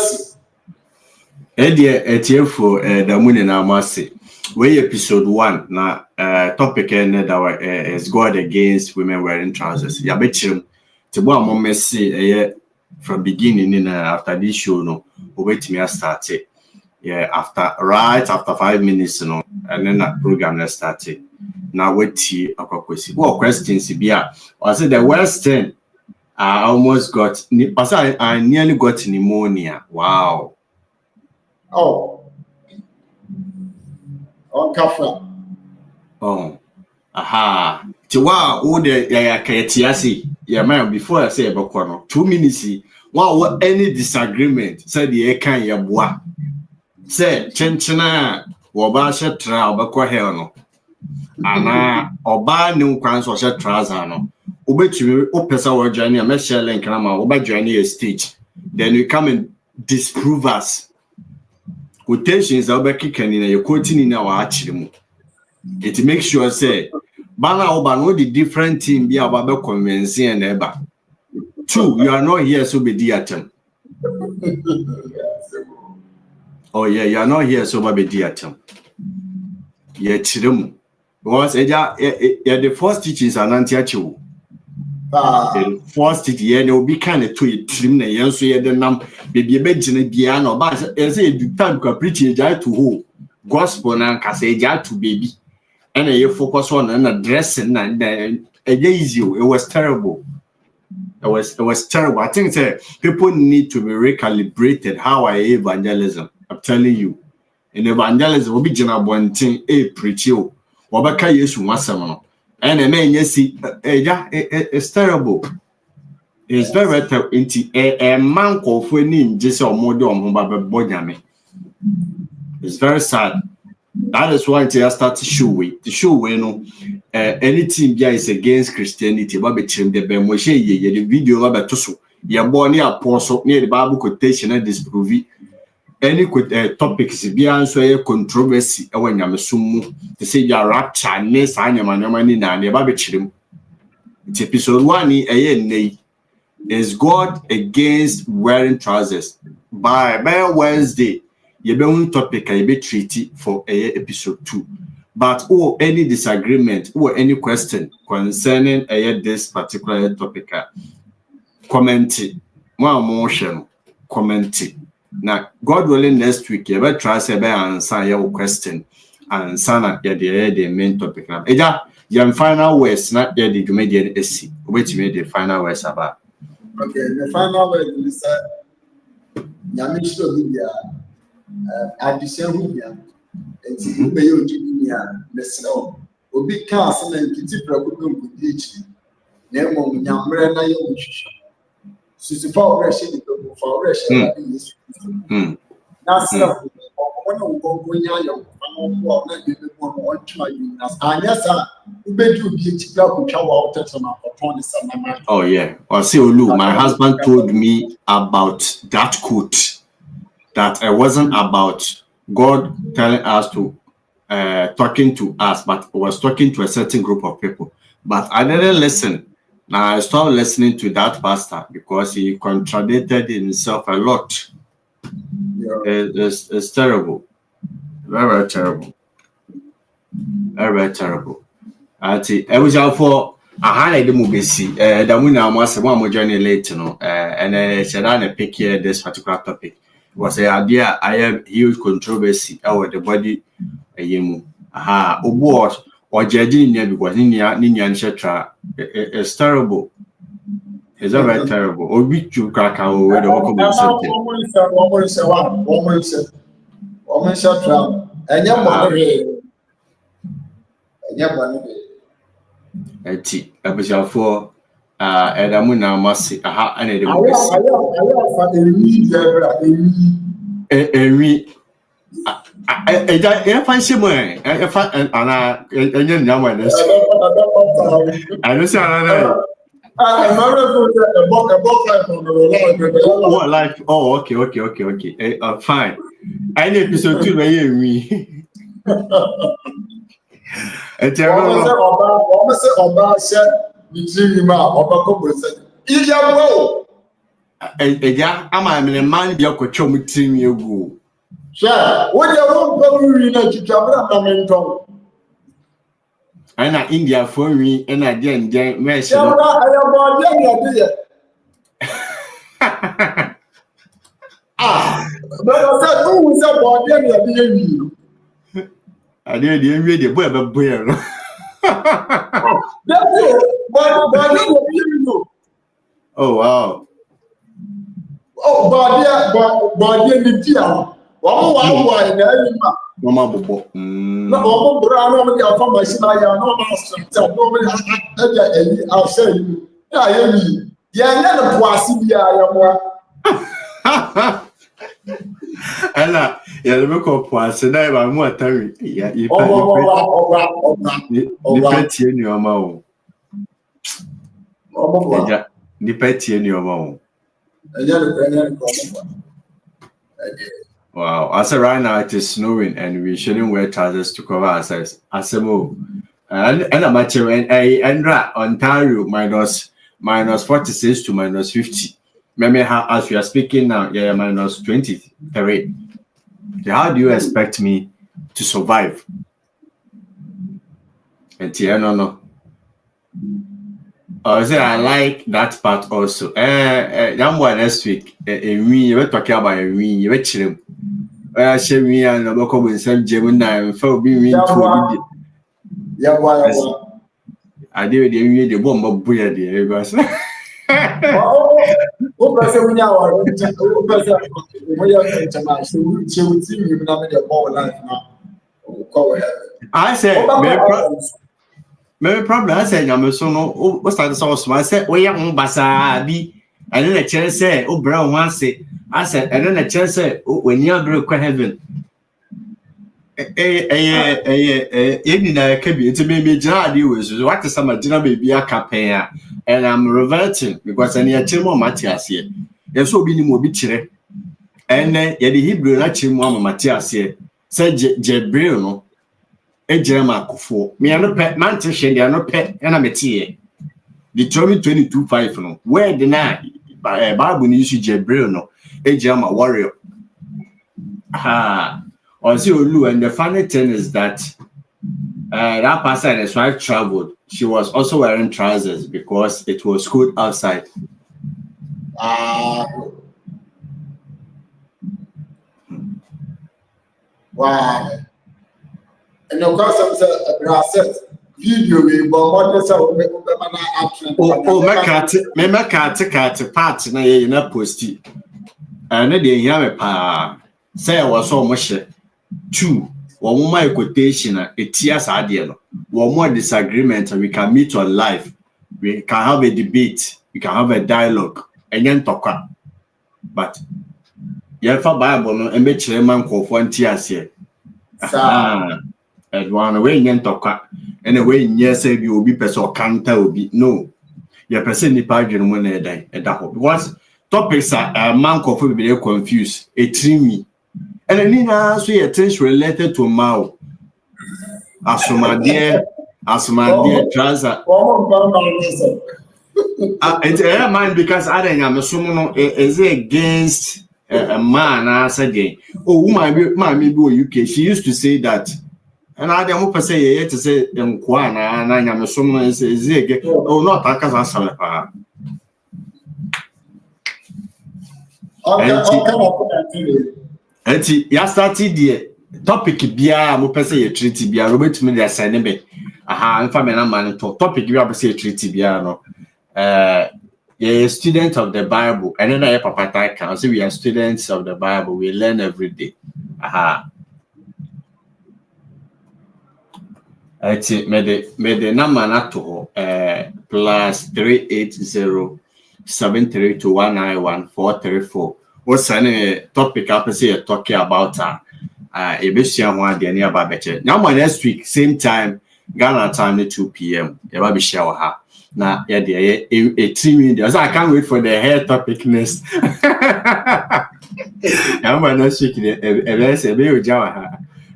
Edia for the moon in our mercy. We episode 1 na topic that is God against women wearing trousers. Ya betchim to bo am mercy from beginning in after this show no wait me started. Yeah, after 5 minutes no and then that program started. Now wait akwakwesi. What questions bia? I said the Western I almost got I nearly got pneumonia. Wow. Oh. On kafa. Oh. Aha. Tiwa o de ya kayetiasi. Yeah, man, before I say about 2 minutes. Wow, any disagreement said the can ya boa. Say chenchena woba she tra obekwa hell no. Ana oba ne nkwan so she trouser no. Obetumi opesa wo journey a me share link na ma oba journey a stage. Then we come and disprove us. Quotations are back kicking in a quoting in our actually. It makes sure say Bana Oba no the different team be about convincing and ever. 2, you are not here so be diatem. Oh yeah, you are not here so be diatem. Yeah, chidum. Because the first teachings are anti-actual. The first teaching will be kind of to a trim na yen so ye the nam baby bedjine bia no ba say you time ka preach e jai to ho gospel na nka say jai to baby and you focus on na dressing na easy. It was terrible. It was terrible. I think people need to be recalibrated how I evangelism. I'm telling you. In evangelism will be jina bontin preach you obaka yesu wasam no and a man yesi it's terrible. It's very terrible. A man called for name just or more than it's very sad. That is why I start to show way. To show way no anything there is against Christianity. But between the the video about to so your born near apostle near the Bible quotation and disprove any topics be answer controversy when you assume to say your rapture ness and your money na the Bible chim. It's episode 1 is God against wearing trousers. By Wednesday, you be topic I be treaty for episode 2. But any disagreement or any question concerning this particular topic, comment it. More motion, comment it. Now, God willing, next week you better try to answer your question and sana the main topic. Now, your final words not yet the comedian SC. Wait to make the final words about. Okay, the final word is Yamisho Libya. addition here. It's in the Union, the snow. Obi castle and kitty problem with each. Nemo Yamrena Yomish. Susipa Russian for Russian. That's one who go young. Oh yeah. Olu, my husband told me about that quote. That it wasn't about God telling us to talking to us, but it was talking to a certain group of people. But I didn't listen. Now I stopped listening to that pastor because he contradicted himself a lot. Yeah. It's terrible. Very, very terrible. Very, very terrible. I was out for a highlight the movie. The winner was one journey late, and I said, I pick here this particular topic. Was the idea I have huge controversy over the body. Or judging because Ninian Shetra is terrible. It's very terrible. Or we to crack our way the woman Shetra, and your money. Episode 4, Edamuna Masi, aha, and it I find somewhere. I find and I don't say another. What life? Oh, okay. Fine. I need episode 2 by me. It's a I'm a man, you're coaching team you go. Sure, what you want to travel? And I India for me, and I didn't mention. But I said, who was about them? I didn't read the boy, but boy. Oh, wow. Oh, but dear. Mama Bobo. No, from my Sinaya, no master. I'll say you. Yeah, never was Ella, yeah, the book of was and I am more terry. Yeah, you petty in your mouth. The petty in your mouth. Wow, as a right now it is snowing and we shouldn't wear trousers to cover ourselves. As a move, and a match and Ontario minus 46 to minus 50. Maybe as we are speaking now, yeah, minus 23. How do you expect me to survive? And no. I like that part also. Next week, we were talking about we were chilling. I share me and the local with some Gemini and for being to I did the bomb of bread. I said, maybe problem. I said, I'm so no. What's that sauce? I said, we are on Basabi. And then a chance say, oh, brown one say, I said, and then a chance say, when you're broke heaven. It's maybe Jadi what is some dinner baby a campaign, and I'm reverting because I need a chimo Matthias here. There's so many more bitchere. And then the Hebrew Chimo Matthias here said Jebrino. Ejema kufo me ano pe mantishe dia no pe na metie Deuteronomy 22:5 no where the na Bible ni issue Jebril no ejema warrior also Olu. And the funny thing is that that pastor and his wife traveled. She was also wearing trousers because it was cold outside. Wow. And of course, I'm saying, video we but me cat part na ye na posti and they hear me pa say was so much. 2 one more quotation etias adielo one more disagreement and we can meet on live, we can have a debate, we can have a dialogue and then talk. But yeah, for Bible no and make sure man call for etias here and one way yen talk and away yes say you will be person counter will be no your person the pardon when they die at that because topics are man call for be confused a trimmy. And then so yeah, things related to Mao. Asuma dear, trouser. It's a mind because I think I'm assuming is against a man as again. Oh, my UK. She used to say that. And I don't say to say Kwana and I am assuming is again. Oh, not Akasa. Enti ya started the topic bia mo pese ye treat bia Robert me dey assign me aha mfa me na man to topic bia pese ye treat bia no ye student of the Bible and then I papa tai can say we are students of the Bible, we learn every day. Aha enti me de na man to plus 380 732191434. What's any topic I say talking about a bishia one the near babeche. Now next week, same time, Ghana time 2 p.m. You be share her. Now yeah, a 3 minutes. I can't wait for the hair topic next. I'm not shaking it.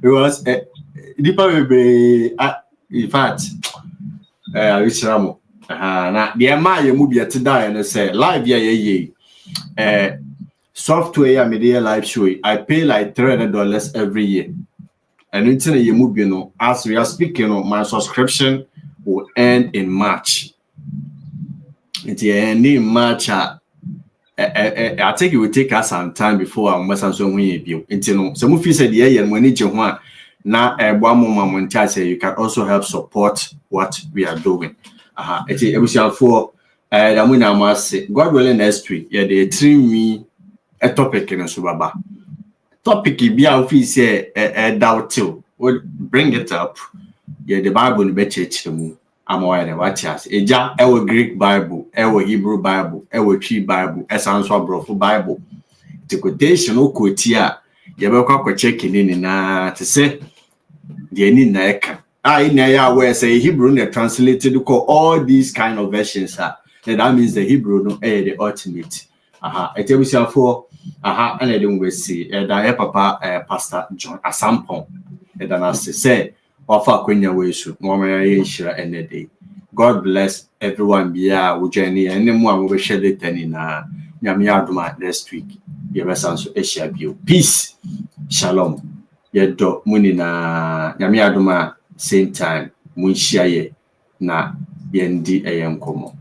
Because deeper be in fact which ramo. Now the amount movie to die and say live yeah. Software media live show. I pay like $300 every year. And until you move, as we are speaking, my subscription will end in March. It's in March. I think it will take us some time before our message will be until some of you said, yeah, and when you want now, one moment, you can also help support what we are doing. It's for God willing next week. Yeah, they train me. A topic in a subaba. Topic be out say a doubt too. Would bring it up. Yeah, the Bible in church. I'm aware of what yes. Our Greek Bible, our Hebrew Bible, our Tree Bible, a Sanso Brofo Bible. The quotation o quotia. You will checking in to say the neck. I know where say Hebrew they translated to call all these kind of versions. That means the Hebrew no the ultimate. I tell you for and I don't we see that papa Pastor John ASAMPONG and then I say offer Quenya way should normally share any day. God bless everyone be journey and then one will share the ten in Yamiaduma next week. You best answer Asia view. Peace. Shalom. Yedo munina Yamiaduma same time mun share na yendi komo.